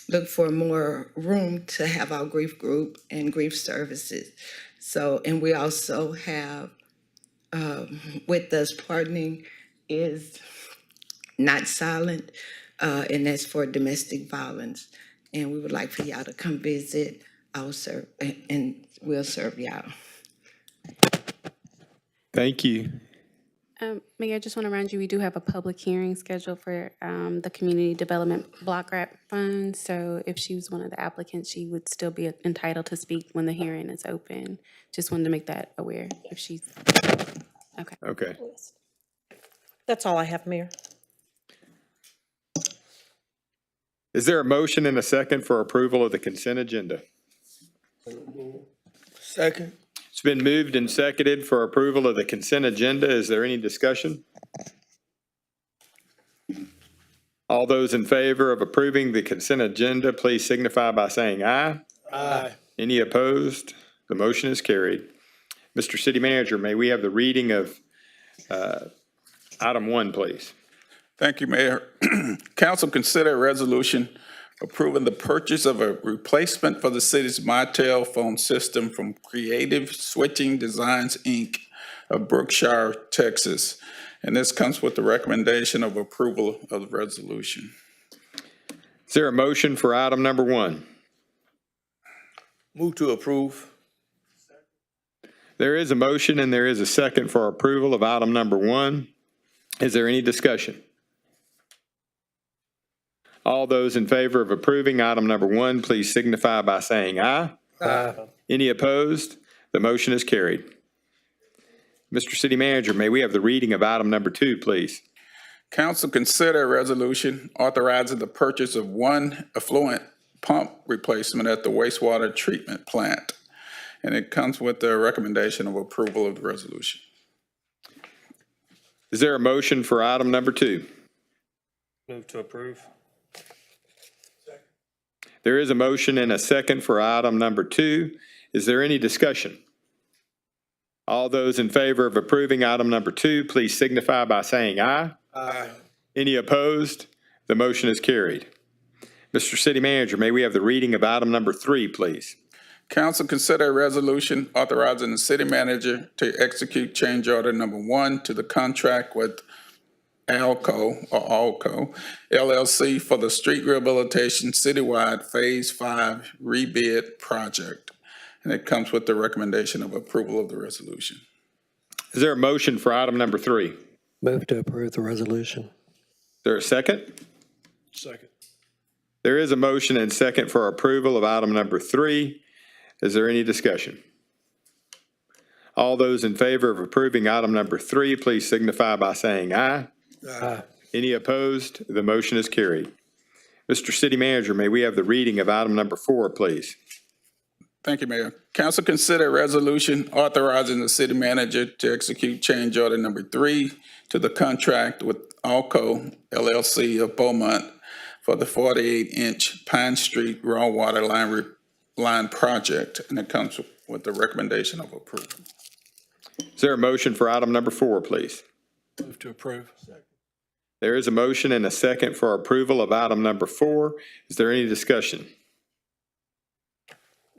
look for more room to have our grief group and grief services. So, and we also have with us partnering is Not Silent, and that's for domestic violence. And we would like for y'all to come visit. I'll serve, and we'll serve y'all. Thank you. Mayor, I just want to remind you, we do have a public hearing scheduled for the Community Development Block Grant Fund. So if she was one of the applicants, she would still be entitled to speak when the hearing is open. Just wanted to make that aware if she's, okay. Okay. That's all I have, Mayor. Is there a motion and a second for approval of the consent agenda? Second. It's been moved and seconded for approval of the consent agenda. Is there any discussion? All those in favor of approving the consent agenda, please signify by saying aye. Aye. Any opposed? The motion is carried. Mr. City Manager, may we have the reading of item 1, please? Thank you, Mayor. Council consider a resolution approving the purchase of a replacement for the city's Mitel phone system from Creative Switching Designs, Inc. of Brookshire, Texas. And this comes with the recommendation of approval of the resolution. Is there a motion for item number 1? Move to approve. There is a motion and there is a second for approval of item number 1. Is there any discussion? All those in favor of approving item number 1, please signify by saying aye. Aye. Any opposed? The motion is carried. Mr. City Manager, may we have the reading of item number 2, please? Council consider a resolution authorizing the purchase of 1 effluent pump replacement at the wastewater treatment plant. And it comes with the recommendation of approval of the resolution. Is there a motion for item number 2? Move to approve. There is a motion and a second for item number 2. Is there any discussion? All those in favor of approving item number 2, please signify by saying aye. Aye. Any opposed? The motion is carried. Mr. City Manager, may we have the reading of item number 3, please? Council consider a resolution authorizing the city manager to execute change order number 1 to the contract with ALLCO LLC for the Street Rehabilitation Citywide Phase 5 REBID project. And it comes with the recommendation of approval of the resolution. Is there a motion for item number 3? Is Move to approve the resolution. there a second? Second. There is a motion and second for approval of item number 3. Is there any discussion? All those in favor of approving item number 3, please signify by saying aye. Aye. Any opposed? The motion is carried. Mr. City Manager, may we have the reading of item number 4, please? Thank you, Mayor. Council consider a resolution authorizing the city manager to execute change order number 3 to the contract with ALLCO LLC of Beaumont for the 48-inch Pine Street raw water line project, and it comes with the recommendation of approval. Is there a motion for item number 4, please? Move to approve. There is a motion and a second for approval of item number 4. Is there any discussion?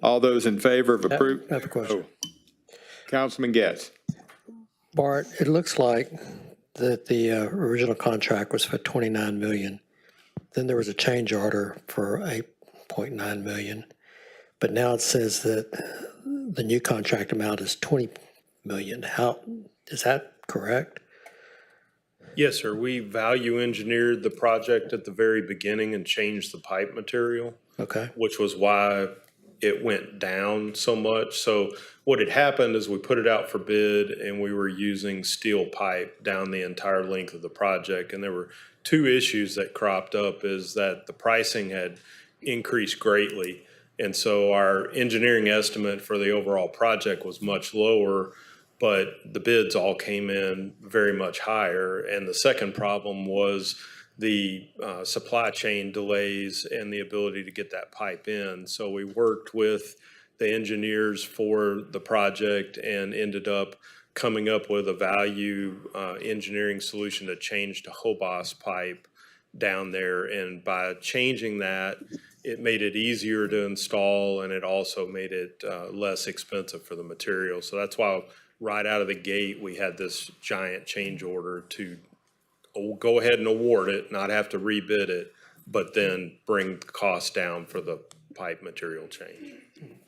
All those in favor of approval? I have a question. Councilman Getz. Bart, it looks like that the original contract was for $29 million. Then there was a change order for $8.9 million. But now it says that the new contract amount is $20 million. How, is that correct? Yes, sir. We value engineered the project at the very beginning and changed the pipe material. Okay. Which was why it went down so much. So what had happened is we put it out for bid and we were using steel pipe down the entire length of the project. And there were 2 issues that cropped up, is that the pricing had increased greatly. And so our engineering estimate for the overall project was much lower, but the bids all came in very much higher. And the second problem was the supply chain delays and the ability to get that pipe in. So we worked with the engineers for the project and ended up coming up with a value engineering solution to change to Hobos pipe down there. And by changing that, it made it easier to install, and it also made it less expensive for the material. So that's why right out of the gate, we had this giant change order to go ahead and award it, not have to rebid it, but then bring the cost down for the pipe material change.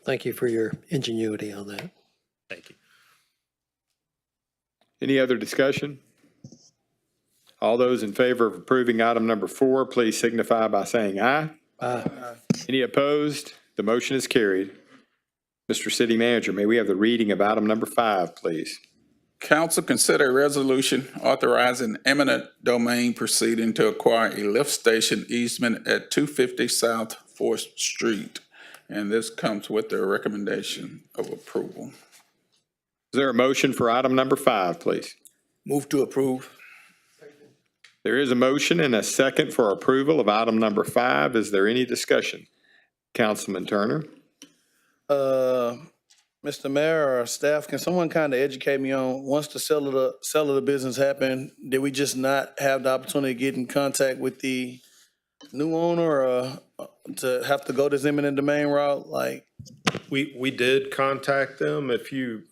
Thank you for your ingenuity on that. Thank you. Any other discussion? All those in favor of approving item number 4, please signify by saying aye. Aye. Any opposed? The motion is carried. Mr. City Manager, may we have the reading of item number 5, please? Council consider a resolution authorizing eminent domain proceeding to acquire a lift station easement at 250 South 4th Street. And this comes with the recommendation of approval. Is there a motion for item number 5, please? Move to approve. There is a motion and a second for approval of item number 5. Is there any discussion? Councilman Turner? Mr. Mayor or staff, can someone kind of educate me on, once the sale of the business happened, did we just not have the opportunity to get in contact with the new owner to have to go this eminent domain route? Like, We did contact them. If you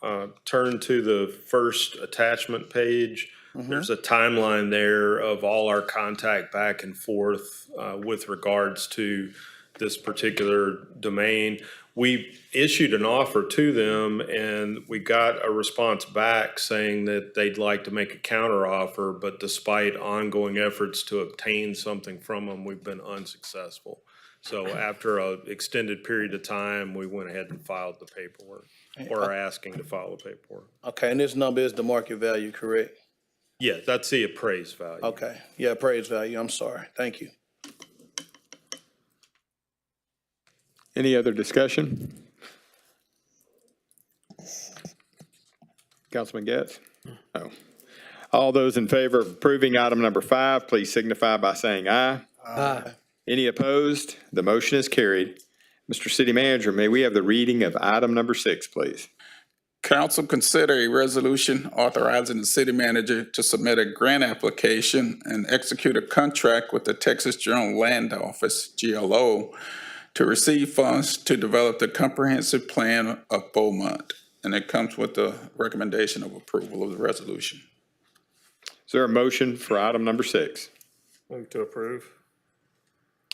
turn to the first attachment page, there's a timeline there of all our contact back and forth with regards to this particular domain. We issued an offer to them and we got a response back saying that they'd like to make a counteroffer, but despite ongoing efforts to obtain something from them, we've been unsuccessful. So after an extended period of time, we went ahead and filed the paperwork, or are asking to file the paperwork. okay, and this number is the market value, correct? Yeah, that's the appraised value. Okay, yeah, appraised value, I'm sorry, thank you. Any other discussion? Councilman Getz? No. All those in favor of approving item number 5, please signify by saying aye. Aye. Any opposed? The motion is carried. Mr. City Manager, may we have the reading of item number 6, please? Council consider a resolution authorizing the city manager to submit a grant application and execute a contract with the Texas General Land Office, GLO, to receive funds to develop the comprehensive plan of Beaumont. And it comes with the recommendation of approval of the resolution. Is there a motion for item number 6? Move to approve.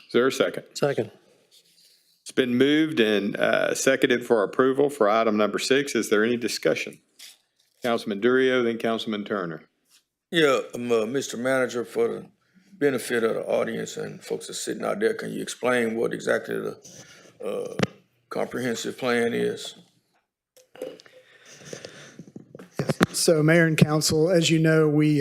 Is there a second? Second. It's been moved and seconded for approval for item number 6. Is there any discussion? Councilman Durio, then Councilman Turner. Yeah, Mr. Manager, for the benefit of the audience and folks that's sitting out there, can you explain what exactly the comprehensive plan is? So Mayor and Council, as you know, we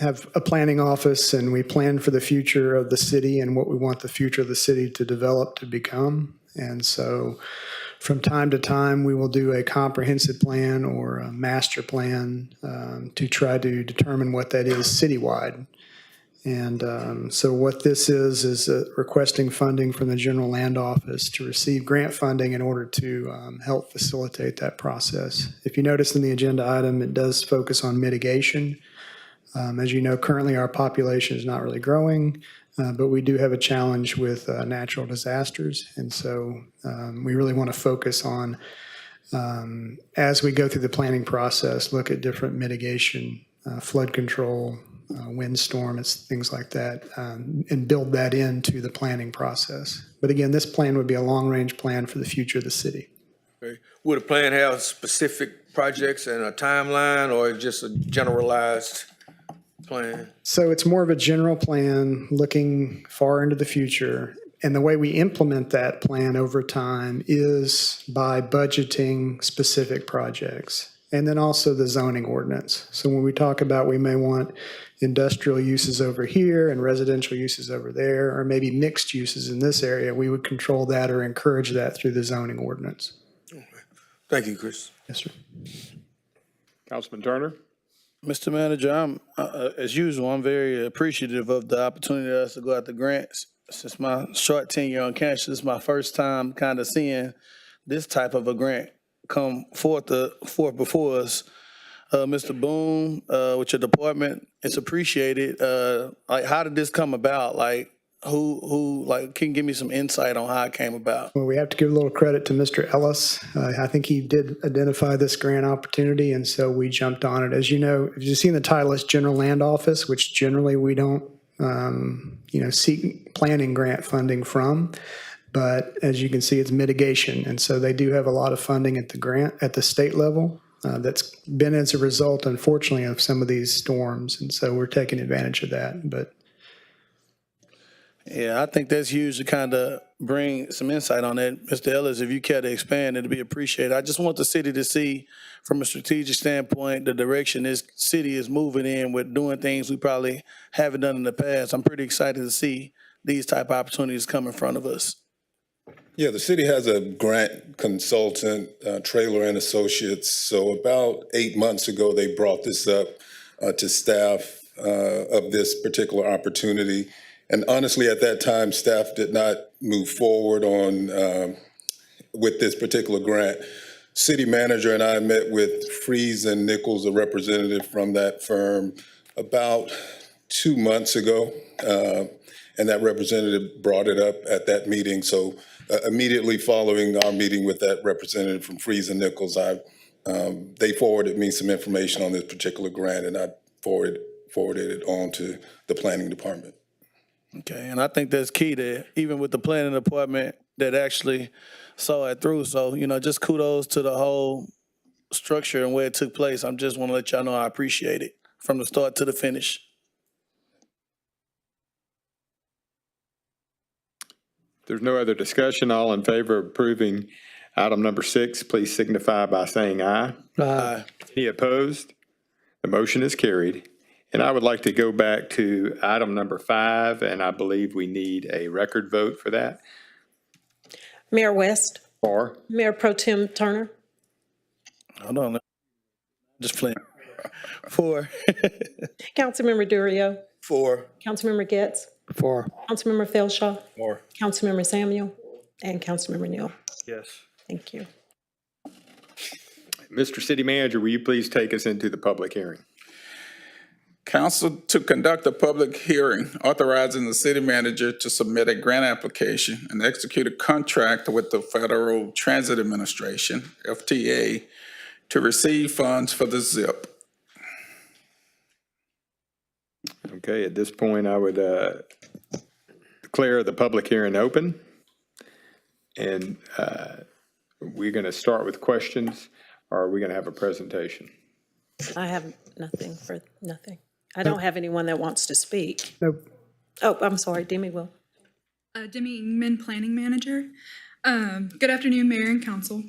have a planning office and we plan for the future of the city and what we want the future of the city to develop to become. And so from time to time, we will do a comprehensive plan or a master plan to try to determine what that is citywide. And so what this is requesting funding from the General Land Office to receive grant funding in order to help facilitate that process. If you notice in the agenda item, it does focus on mitigation. As you know, currently our population is not really growing, but we do have a challenge with natural disasters. And so we really want to focus on, as we go through the planning process, look at different mitigation, flood control, windstorm, things like that, and build that into the planning process. But again, this plan would be a long-range plan for the future of the city. Okay. Would the plan have specific projects and a timeline, or just a generalized plan? So it's more of a general plan looking far into the future. And the way we implement that plan over time is by budgeting specific projects. And then also the zoning ordinance. So when we talk about we may want industrial uses over here and residential uses over there, or maybe mixed uses in this area, we would control that or encourage that through the zoning ordinance. Okay. Thank you, Chris. Yes, sir. Councilman Turner? Mr. Manager, as usual, I'm very appreciative of the opportunity for us to go out to grants. Since my short tenure on council, this is my first time kind of seeing this type of a grant come forth before us. Mr. Boone, with your department, it's appreciated. Like, how did this come about? Like, who can you give me some insight on how it came about? Well, we have to give a little credit to Mr. Ellis. I think he did identify this grant opportunity, and so we jumped on it. As you know, if you've seen the title, it's General Land Office, which generally we don't, seek planning grant funding from. But as you can see, it's mitigation, and so they do have a lot of funding at the state level. that's been as a result, unfortunately, of some of these storms. And so we're taking advantage of that. But Yeah, I think that's huge to kind of bring some insight on that. Mr. Ellis, if you care to expand, it'd be appreciated. I just want the city to see, from a strategic standpoint, the direction this city is moving in with doing things we probably haven't done in the past. I'm pretty excited to see these type of opportunities come in front of us. Yeah, the city has a grant consultant, Trailer and Associates. So about 8 months ago, they brought this up to staff of this particular opportunity. And honestly, at that time, staff did not move forward on with this particular grant. City manager and I met with Fries and Nichols, a representative from that firm, about 2 months ago. And that representative brought it up at that meeting. So immediately following our meeting with that representative from Fries and Nichols, they forwarded me some information on this particular grant, and I forwarded it on to the planning department. Okay, and I think that's key that even with the planning department that actually saw it through. So, just kudos to the whole structure and where it took place. I just want to let y'all know I appreciate it from the start to the finish. There's no other discussion. All in favor of approving item number 6, please signify by saying aye. Aye. Any opposed? The motion is carried. And I would like to go back to item number 5, and I believe we need a record vote for that. Mayor West, For? Mayor Pro Tem Turner, Hold on. Just playing. 4. Councilmember Durio, 4. Councilmember Getz, 4. Councilmember Felshaw, 4. Councilmember Samuel, and Councilmember Neal. Yes. Thank you. Mr. City Manager, will you please take us into the public hearing? Council to conduct a public hearing authorizing the city manager to submit a grant application and execute a contract with the Federal Transit Administration, FTA, to receive funds for the ZIP. Okay, at this point, I would declare the public hearing open. And we're going to start with questions, or are we going to have a presentation? I have nothing. I don't have anyone that wants to speak. Nope. Oh, I'm sorry, Demi will. Demi Min, Planning Manager. Good afternoon, Mayor and Council.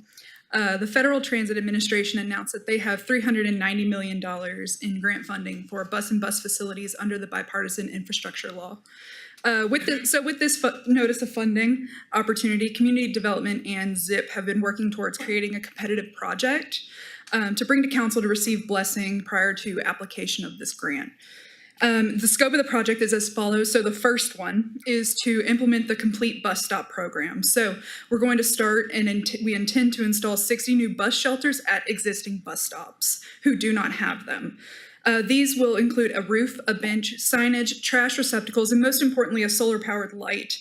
The Federal Transit Administration announced that they have $390 million in grant funding for bus and bus facilities under the Bipartisan Infrastructure Law. With this notice of funding opportunity, Community Development and ZIP have been working towards creating a competitive project to bring to council to receive blessing prior to application of this grant. The scope of the project is as follows. So the first one is to implement the complete bus stop program. So we're going to start and we intend to install 60 new bus shelters at existing bus stops who do not have them. These will include a roof, a bench, signage, trash receptacles, and most importantly, a solar-powered light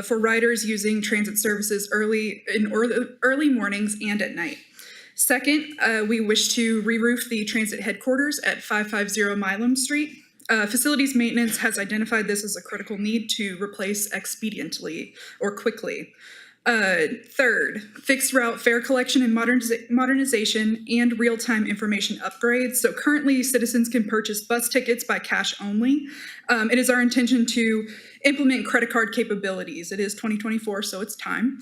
for riders using transit services early mornings and at night. Second, we wish to re-roof the transit headquarters at 550 Milam Street. Facilities maintenance has identified this as a critical need to replace expediently or quickly. Third, fixed route fare collection and modernization and real-time information upgrades. So currently citizens can purchase bus tickets by cash only. It is our intention to implement credit card capabilities. It is 2024, so it's time.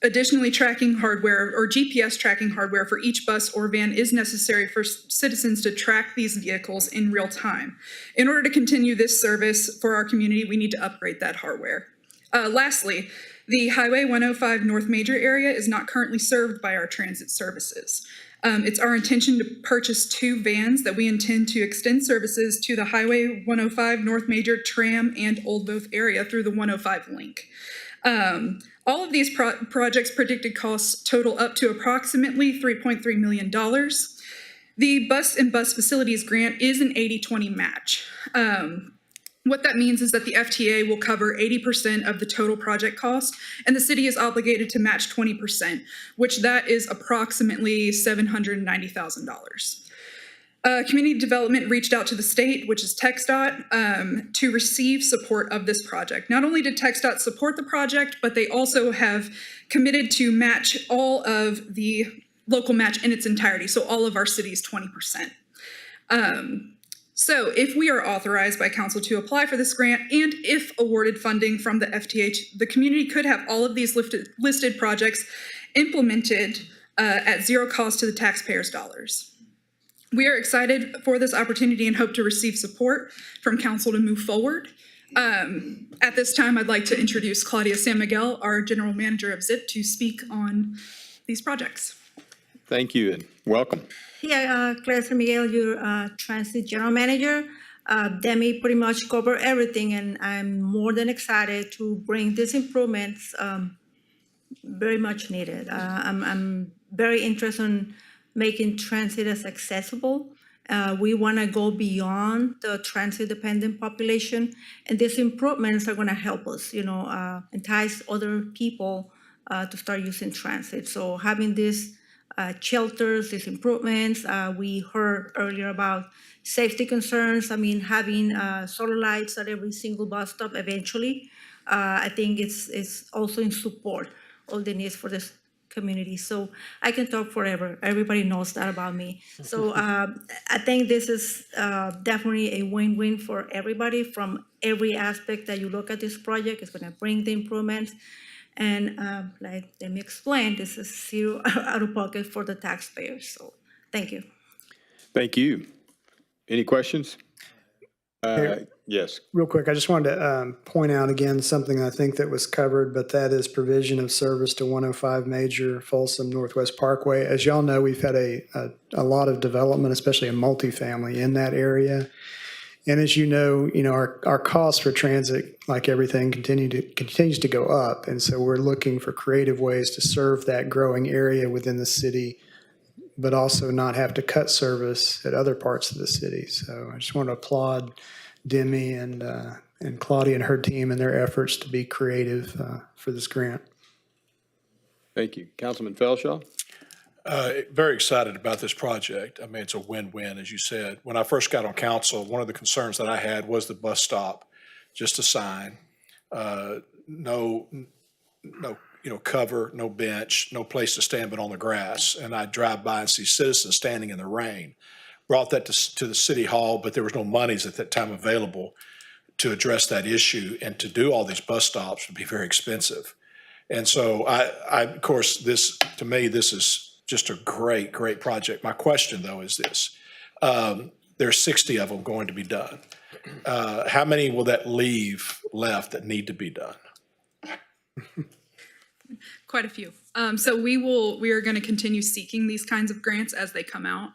Additionally, tracking hardware or GPS tracking hardware for each bus or van is necessary for citizens to track these vehicles in real time. In order to continue this service for our community, we need to upgrade that hardware. Lastly, the Highway 105 North Major area is not currently served by our transit services. It's our intention to purchase 2 vans that we intend to extend services to the Highway 105 North Major tram and Old Both area through the 105 link. All of these projects' predicted costs total up to approximately $3.3 million. The Bus and Bus Facilities Grant is an 80-20 match. What that means is that the FTA will cover 80% of the total project cost, and the city is obligated to match 20%, which that is approximately $790,000. Community Development reached out to the state, which is TxDOT, to receive support of this project. Not only did TxDOT support the project, but they also have committed to match all of the local match in its entirety. So all of our cities, 20%. So if we are authorized by council to apply for this grant, and if awarded funding from the FTH, the community could have all of these listed projects implemented at zero cost to the taxpayers' dollars. We are excited for this opportunity and hope to receive support from council to move forward. At this time, I'd like to introduce Claudia San Miguel, our General Manager of ZIP, to speak on these projects. Thank you and welcome. Yeah, Claire San Miguel, your Transit General Manager. Demi pretty much covered everything, and I'm more than excited to bring these improvements very much needed. I'm very interested in making transit as accessible. We want to go beyond the transit-dependent population, and these improvements are going to help us, entice other people to start using transit. So having these shelters, these improvements, we heard earlier about safety concerns. I mean, having solar lights at every single bus stop eventually, I think it's also in support of the needs for this community. So I can talk forever. Everybody knows that about me. So I think this is definitely a win-win for everybody from every aspect that you look at this project. It's going to bring the improvements. And like Demi explained, this is zero out of pocket for the taxpayers. So thank you. Thank you. Any questions? Yes. Real quick, I just wanted to point out again something I think that was covered, but that is provision of service to 105 Major Folsom Northwest Parkway. As y'all know, we've had a lot of development, especially in multifamily in that area. And as you know, our costs for transit, like everything, continues to go up. And so we're looking for creative ways to serve that growing area within the city, but also not have to cut service at other parts of the city. So I just want to applaud Demi and Claudia and her team and their efforts to be creative for this grant. Thank you. Councilman Felshaw? Very excited about this project. I mean, it's a win-win, as you said. When I first got on council, one of the concerns that I had was the bus stop, just a sign, no cover, no bench, no place to stand but on the grass. And I'd drive by and see citizens standing in the rain. Brought that to the city hall, but there was no monies at that time available to address that issue, and to do all these bus stops would be very expensive. And so I of course, to me, this is just a great, great project. My question, though, is this. There's 60 of them going to be done. How many will that leave left that need to be done? Quite a few. So we are going to continue seeking these kinds of grants as they come out.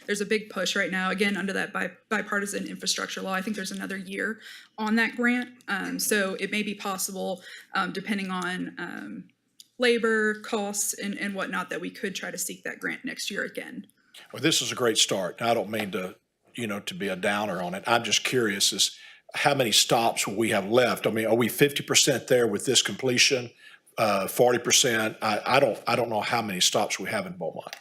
There's a big push right now, again, under that bipartisan infrastructure law. I think there's another year on that grant. So it may be possible, depending on labor costs and whatnot, that we could try to seek that grant next year again. Well, this is a great start. I don't mean to, to be a downer on it. I'm just curious as how many stops will we have left? I mean, are we 50% there with this completion? 40%? I don't know how many stops we have in Beaumont.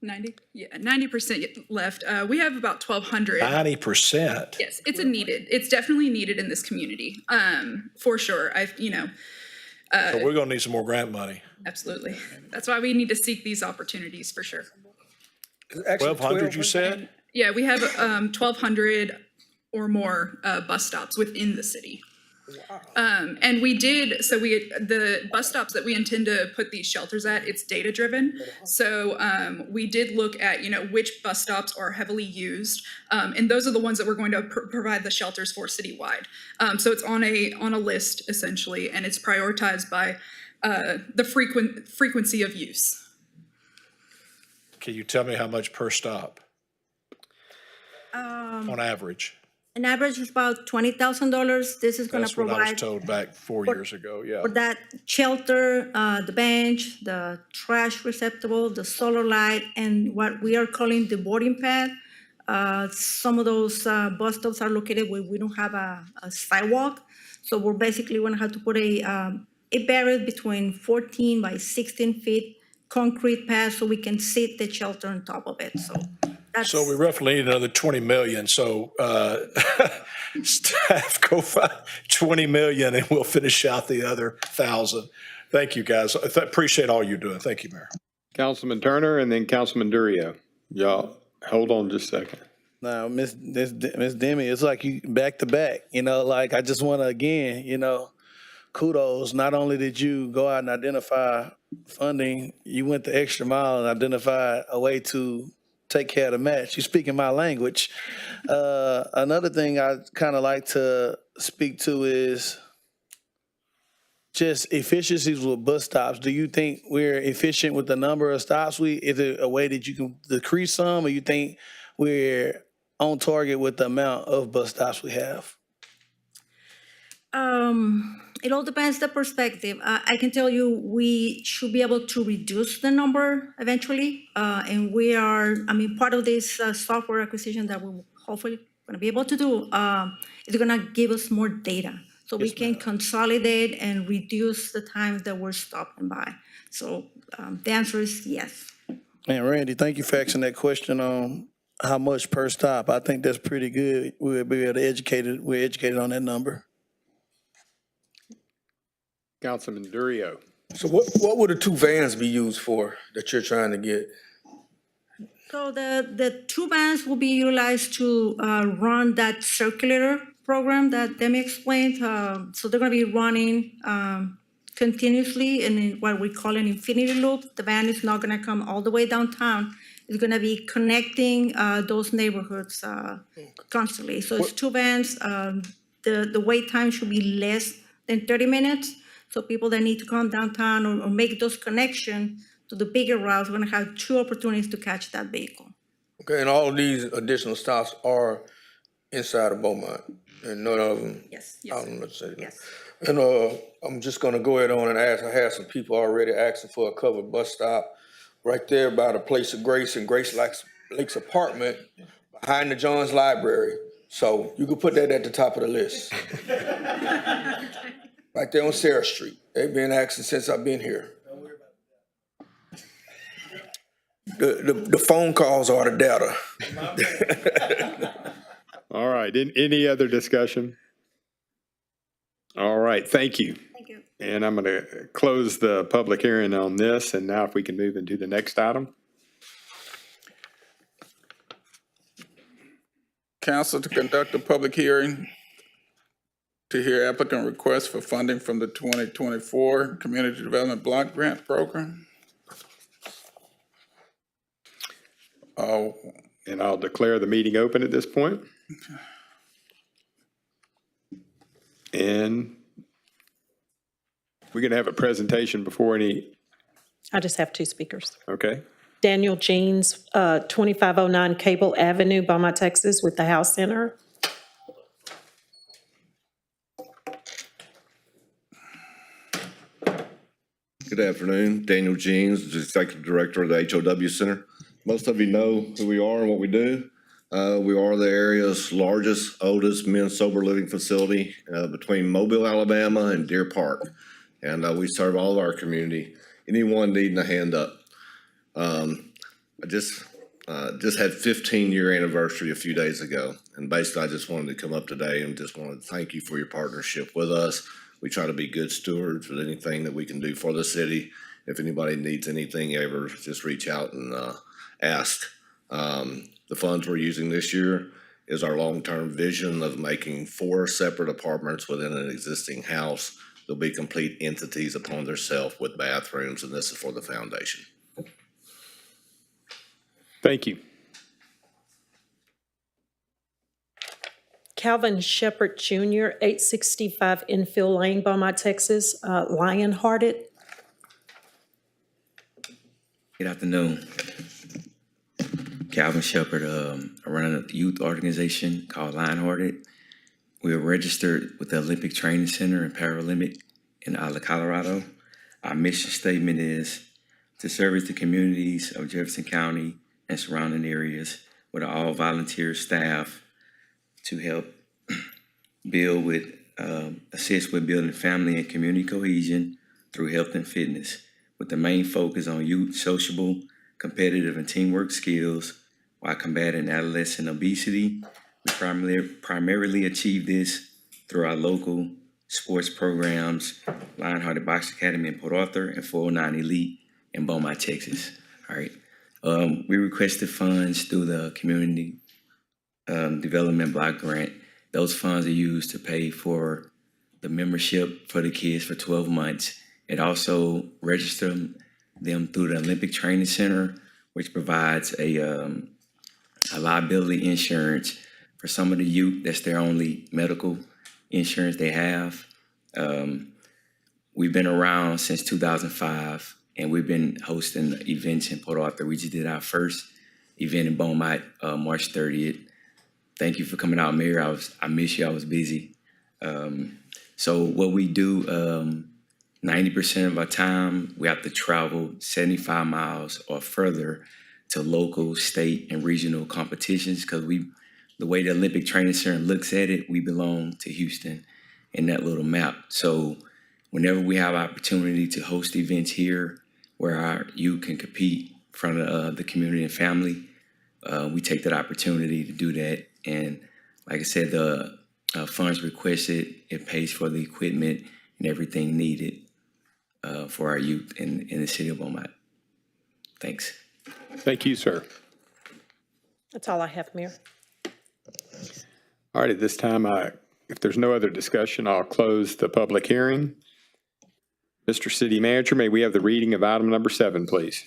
90? Yeah, 90% left. We have about 1,200. 90%? Yes, it's definitely needed in this community, for sure. So we're going to need some more grant money. Absolutely. That's why we need to seek these opportunities for sure. 1,200, you said? Yeah, we have 1,200 or more bus stops within the city. Wow. And the bus stops that we intend to put these shelters at, it's data driven. So we did look at, which bus stops are heavily used. And those are the ones that we're going to provide the shelters for citywide. So it's on a list essentially, and it's prioritized by the frequency of use. Can you tell me how much per stop on average? An average is about $20,000. This is going to provide. That's what I was told back 4 years ago, yeah. For that shelter, the bench, the trash receptacle, the solar light, and what we are calling the boarding pad. Some of those bus stops are located where we don't have a sidewalk. So we're basically going to have to put a barrier between 14 by 16 feet concrete pad so we can sit the shelter on top of it. So we roughly need another 20 million. So staff go find 20 million and we'll finish out the other 1,000. Thank you, guys. I appreciate all you're doing. Thank you, Mayor. Councilman Turner and then Councilman Durio. Y'all, hold on just a second. Now, Miss Demi, it's like you back to back, like I just want to, again, kudos. Not only did you go out and identify funding, you went the extra mile and identified a way to take care of the match. You're speaking my language. Another thing I kind of like to speak to is just efficiencies with bus stops. Do you think we're efficient with the number of stops? Is it a way that you can decrease some, or you think we're on target with the amount of bus stops we have? It all depends the perspective. I can tell you we should be able to reduce the number eventually. And we are, part of this software acquisition that we're hopefully going to be able to do is going to give us more data. So we can consolidate and reduce the time that we're stopping by. So the answer is yes. And Randy, thank you for asking that question on how much per stop. I think that's pretty good. We'll be able to we're educated on that number. Councilman Durio. So what would the 2 vans be used for that you're trying to get? So the 2 vans will be utilized to run that circulator program that Demi explained. So they're going to be running continuously in what we call an infinity loop. The van is not going to come all the way downtown. It's going to be connecting those neighborhoods constantly. So it's 2 vans. The wait time should be less than 30 minutes. So people that need to come downtown or make those connections to the bigger routes, we're going to have 2 opportunities to catch that vehicle. Okay, and all of these additional stops are inside of Beaumont, and none of them Yes. out on the city. Yes. And I'm just gonna go ahead on and ask, I had some people already asking for a covered bus stop right there by the Place of Grace and Grace Lake's apartment behind the Johns Library. So you could put that at the top of the list. Right there on Sarah Street. They've been asking since I've been here. The phone calls are the data. All right, any other discussion? All right, thank you. Thank you. And I'm going to close the public hearing on this, and now if we can move into the next item. Council to conduct a public hearing to hear applicant requests for funding from the 2024 Community Development Block Grant Program. And I'll declare the meeting open at this point. And we're going to have a presentation before any, I just have 2 speakers. okay? Daniel Jeans, 2509 Cable Avenue, Beaumont, Texas, with the House Center. Good afternoon. Daniel Jeans, the Executive Director of the HOW Center. Most of you know who we are and what we do. We are the area's largest, oldest men's sober living facility between Mobile, Alabama and Deer Park. And we serve all of our community. Anyone needing a hand up. I just had 15-year anniversary a few days ago. And basically, I just wanted to come up today and just wanted to thank you for your partnership with us. We try to be good stewards with anything that we can do for the city. If anybody needs anything ever, just reach out and ask. The funds we're using this year is our long-term vision of making 4 separate apartments within an existing house. They'll be complete entities upon themselves with bathrooms, and this is for the foundation. Thank you. Calvin Shepherd Jr., 865 Enfield Lane, Beaumont, Texas, Lionhearted. Good afternoon. Calvin Shepherd, I run a youth organization called Lionhearted. We are registered with the Olympic Training Center and Paralympic in Colorado. Our mission statement is to service the communities of Jefferson County and surrounding areas with all volunteer staff to help assist with building family and community cohesion through health and fitness, with the main focus on youth sociable, competitive, and teamwork skills while combating adolescent obesity. We primarily achieve this through our local sports programs, Lionhearted Box Academy in Port Arthur and 409 Elite in Beaumont, Texas. All right. We requested funds through the community development block grant. Those funds are used to pay for the membership for the kids for 12 months. It also registers them through the Olympic Training Center, which provides a liability insurance for some of the youth. That's their only medical insurance they have. We've been around since 2005, and we've been hosting events in Port Arthur. We just did our first event in Beaumont, March 30th. Thank you for coming out, Mayor. I miss you. I was busy. So what we do, 90% of our time, we have to travel 75 miles or further to local, state, and regional competitions because the way the Olympic Training Center looks at it, we belong to Houston in that little map. So whenever we have opportunity to host events here where our youth can compete in front of the community and family, we take that opportunity to do that. And like I said, the funds requested, it pays for the equipment and everything needed for our youth in the city of Beaumont. Thanks. Thank you, sir. That's all I have, Mayor. All right, at this time, if there's no other discussion, I'll close the public hearing. Mr. City Manager, may we have the reading of item number 7, please?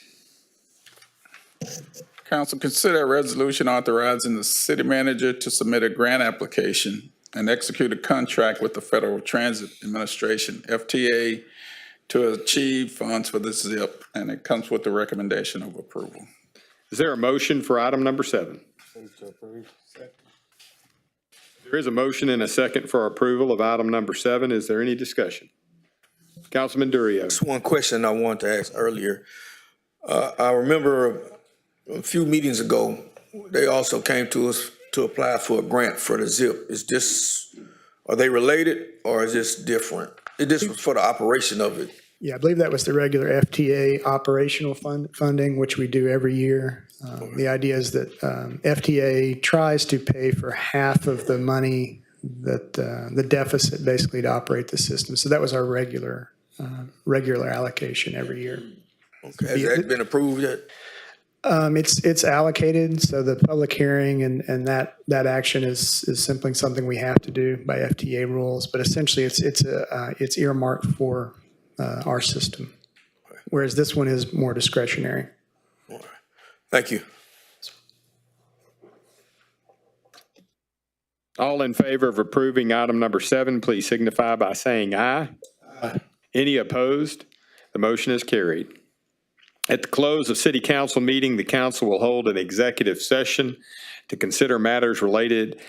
Council, consider a resolution authorizing the city manager to submit a grant application and execute a contract with the Federal Transit Administration, FTA, to achieve funds for this ZIP, and it comes with the recommendation of approval. Is there a motion for item number 7? There is a motion and a second for approval of item number 7. Is there any discussion? Councilman Durio. Just one question I wanted to ask earlier. I remember a few meetings ago, they also came to us to apply for a grant for the ZIP. Are they related or is this different? This was for the operation of it. Yeah, I believe that was the regular FTA operational funding, which we do every year. The idea is that FTA tries to pay for half of the money that the deficit basically to operate the system. So that was our regular allocation every year. Okay, has that been approved yet? It's allocated, so the public hearing and that action is simply something we have to do by FTA rules. But essentially, it's earmarked for our system, whereas this one is more discretionary. All right. Thank you. All in favor of approving item number 7, please signify by saying aye. Aye. Any opposed? The motion is carried. At the close of City Council meeting, the council will hold an executive session to consider matters related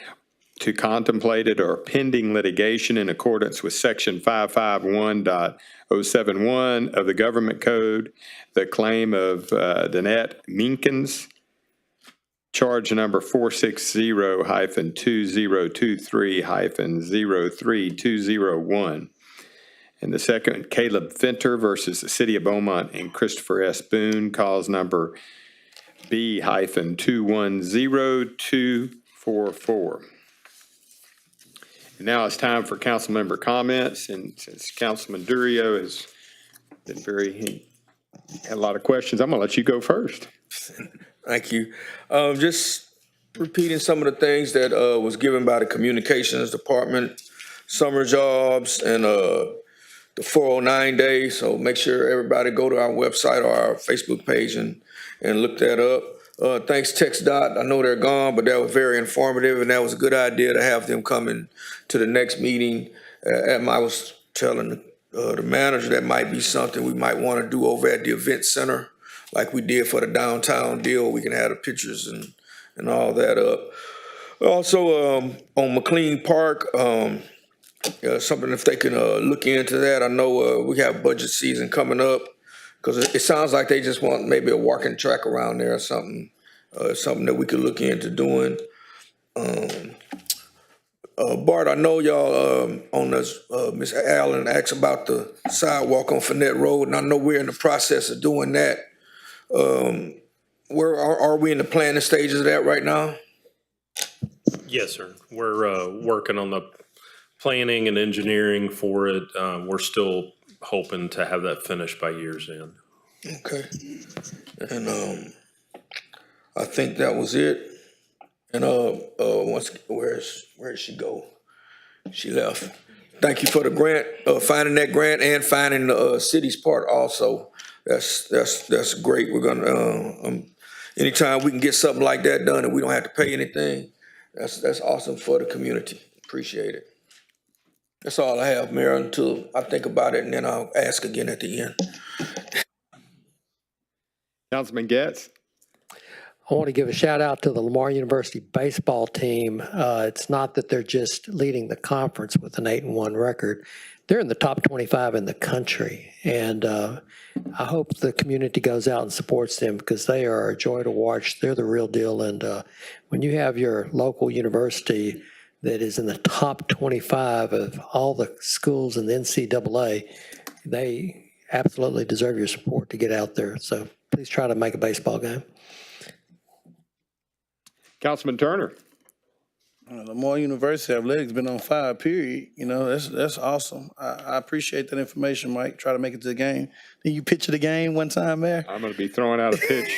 to contemplated or pending litigation in accordance with Section 551.071 of the Government Code, the claim of Danette Minkins, charge number 460-2023-03201. And the second, Caleb Finter versus the City of Beaumont and Christopher S. Boone, cause number B-210244. And now it's time for council member comments. And since Councilman Durio has been he had a lot of questions, I'm going to let you go first. Thank you. Just repeating some of the things that was given by the Communications Department, summer jobs, and the 409 days. So make sure everybody go to our website or our Facebook page and look that up. Thanks TxDOT. I know they're gone, but that was very informative, and that was a good idea to have them coming to the next meeting. I was telling the manager that might be something we might want to do over at the event center, like we did for the downtown deal. We can have the pictures and all that up. Also, on McLean Park, something if they can look into that. I know we have budget season coming up, because it sounds like they just want maybe a walking track around there or something, something that we could look into doing. Bart, I know y'all on this, Ms. Allen asked about the sidewalk on Finette Road, and I know we're in the process of doing that. Where are we in the planning stages of that right now? Yes, sir. We're working on the planning and engineering for it. We're still hoping to have that finished by year's end. Okay. And, I think that was it. And, where did she go? She left. Thank you for the grant, finding that grant and finding the, city's part also. That's great. We're gonna, anytime we can get something like that done and we don't have to pay anything, that's awesome for the community. Appreciate it. That's all I have, Mayor, until I think about it, and then I'll ask again at the end. Councilman Getz? I want to give a shout out to the Lamar University baseball team. It's not that they're just leading the conference with an 8-1 record. They're in the top 25 in the country. And I hope the community goes out and supports them because they are a joy to watch. They're the real deal. And when you have your local university that is in the top 25 of all the schools in the NCAA, they absolutely deserve your support to get out there. So please try to make a baseball game. Councilman Turner? Lamar University Athletics been on fire, period. You know, that's awesome. I appreciate that information, Mike. Try to make it to the game. Did you picture the game one time, Mayor? I'm going to be throwing out a pitch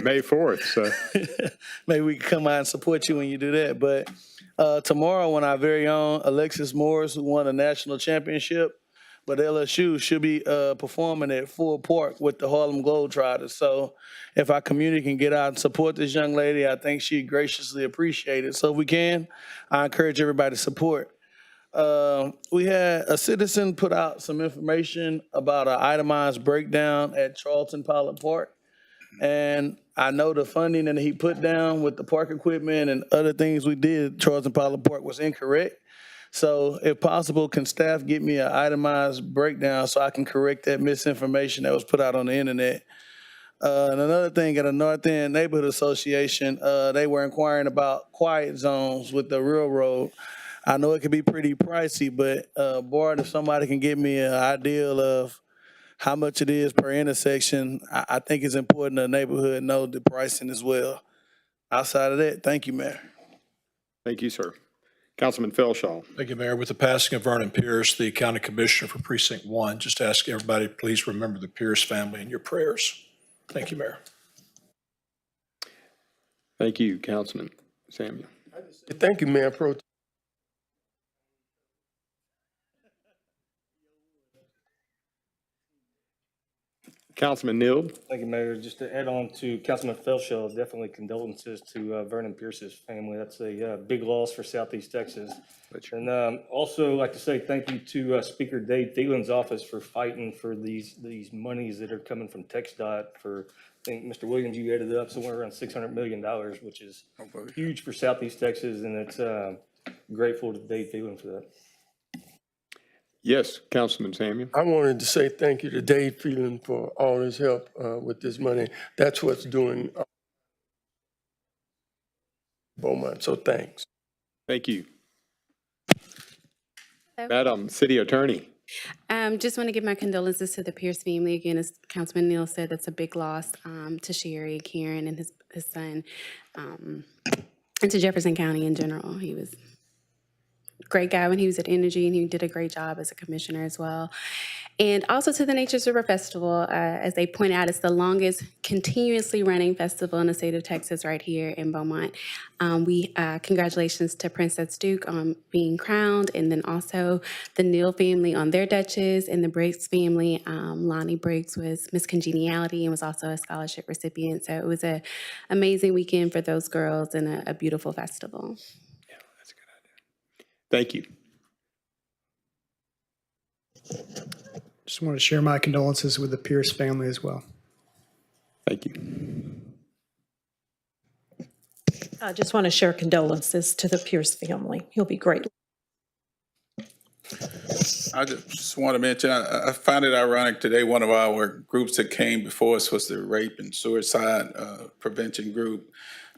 May 4th. So Maybe we can come out and support you when you do that. But tomorrow, when our very own Alexis Morris, who won a national championship, but LSU should be performing at Full Park with the Harlem Globetrotters. So if our community can get out and support this young lady, I think she'd graciously appreciate it. So if we can, I encourage everybody to support. We had a citizen put out some information about an itemized breakdown at Charlton Pilot Park. And I know the funding that he put down with the park equipment and other things we did at Charlton Pilot Park was incorrect. So if possible, can staff get me an itemized breakdown so I can correct that misinformation that was put out on the internet? And another thing, at a North End Neighborhood Association, they were inquiring about quiet zones with the railroad. I know it could be pretty pricey, but Bart, if somebody can give me an idea of how much it is per intersection, I think it's important the neighborhood know the pricing as well. Outside of that, thank you, Mayor. thank you, sir. Councilman Felshaw? Thank you, Mayor. With the passing of Vernon Pierce, the county commissioner for Precinct 1, just ask everybody, please remember the Pierce family in your prayers. Thank you, Mayor. Thank you, Councilman Samuel. Thank you, Mayor Pro. Councilman Neild? Thank you, Mayor. Just to add on to Councilman Felshaw, definitely condolences to Vernon Pierce's family. That's a big loss for Southeast Texas. And also like to say thank you to Speaker Dave Thielen's office for fighting for these monies that are coming from TxDOT for, I think, Mr. Williams, you added it up somewhere around $600 million, which is huge for Southeast Texas, and it's grateful to Dave Thielen for that. Yes, Councilman Samuel. I wanted to say thank you to Dave Phelan for all his help with this money. That's what's doing Beaumont, so thanks. Thank you. Madam City Attorney. Just want to give my condolences to the Pierce family. Again, as Councilman Neal said, that's a big loss to Sherry, Karen, and his son, and to Jefferson County in general. He was a great guy when he was at Energy, and he did a great job as a commissioner as well. And also to the Nature's River Festival. As they point out, it's the longest continuously running festival in the state of Texas right here in Beaumont. Congratulations to Princess Duke on being crowned, and then also the Neal family on their Duchess, and the Briggs family. Lonnie Briggs was Miss Congeniality and was also a scholarship recipient. So it was an amazing weekend for those girls and a beautiful festival. Yeah, that's a good idea. Thank you. Just want to share my condolences with the Pierce family as well. Thank you. I just want to share condolences to the Pierce family. He'll be great. I just want to mention, I find it ironic today, one of our groups that came before us was the rape and suicide prevention group.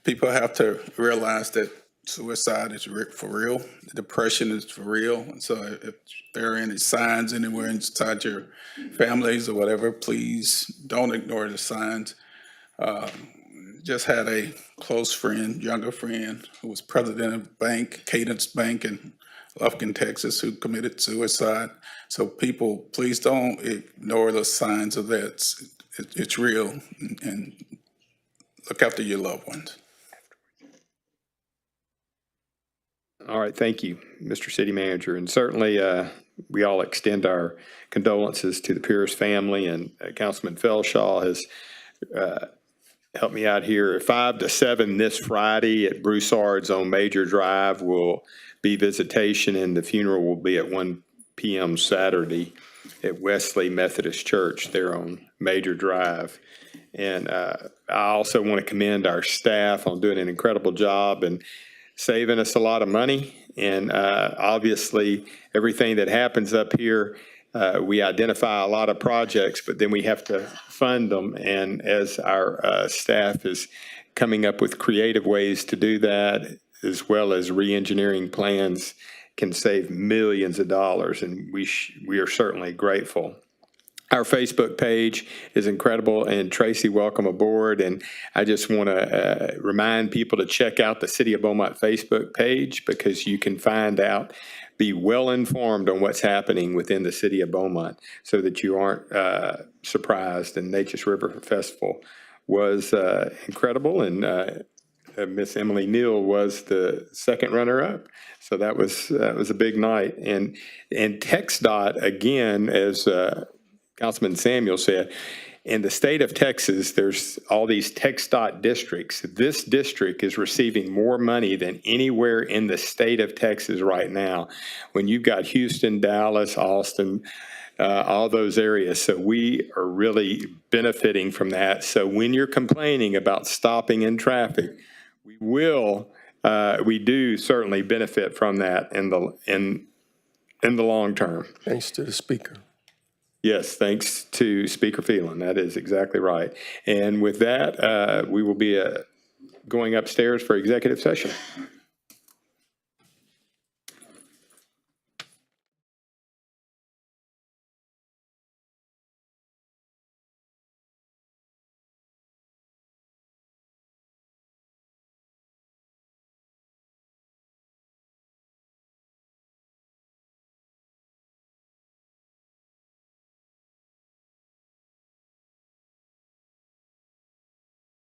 People have to realize that suicide is for real. Depression is for real. And so if there are any signs anywhere inside your families or whatever, please don't ignore the signs. Just had a close friend, younger friend, who was president of bank, Cadence Bank in Lufkin, Texas, who committed suicide. So people, please don't ignore the signs of that. it's real, and look after your loved ones. All right, thank you, Mr. City Manager. And certainly, we all extend our condolences to the Pierce family, and Councilman Felshaw has helped me out here. 5 to 7 this Friday at Broussard's on Major Drive will be visitation, and the funeral will be at 1 p.m. Saturday at Wesley Methodist Church there on Major Drive. And I also want to commend our staff on doing an incredible job and saving us a lot of money. And obviously, everything that happens up here, we identify a lot of projects, but then we have to fund them. And as our staff is coming up with creative ways to do that, as well as re-engineering plans, can save millions of dollars, and we are certainly grateful. Our Facebook page is incredible, and Tracy, welcome aboard. And I just want to remind people to check out the City of Beaumont Facebook page, because you can find out, be well informed on what's happening within the City of Beaumont, so that you aren't surprised. And Nature's River Festival was incredible, and Miss Emily Neal was the second runner-up. So that was a big night. And TxDOT, again, as Councilman Samuel said, in the state of Texas, there's all these TxDOT districts. This district is receiving more money than anywhere in the state of Texas right now, when you've got Houston, Dallas, Austin, all those areas. So we are really benefiting from that. So when you're complaining about stopping in traffic, we do certainly benefit from that in the long term. Thanks to the speaker. Yes, thanks to Speaker Phelan. That is exactly right. And with that, we will be going upstairs for executive session.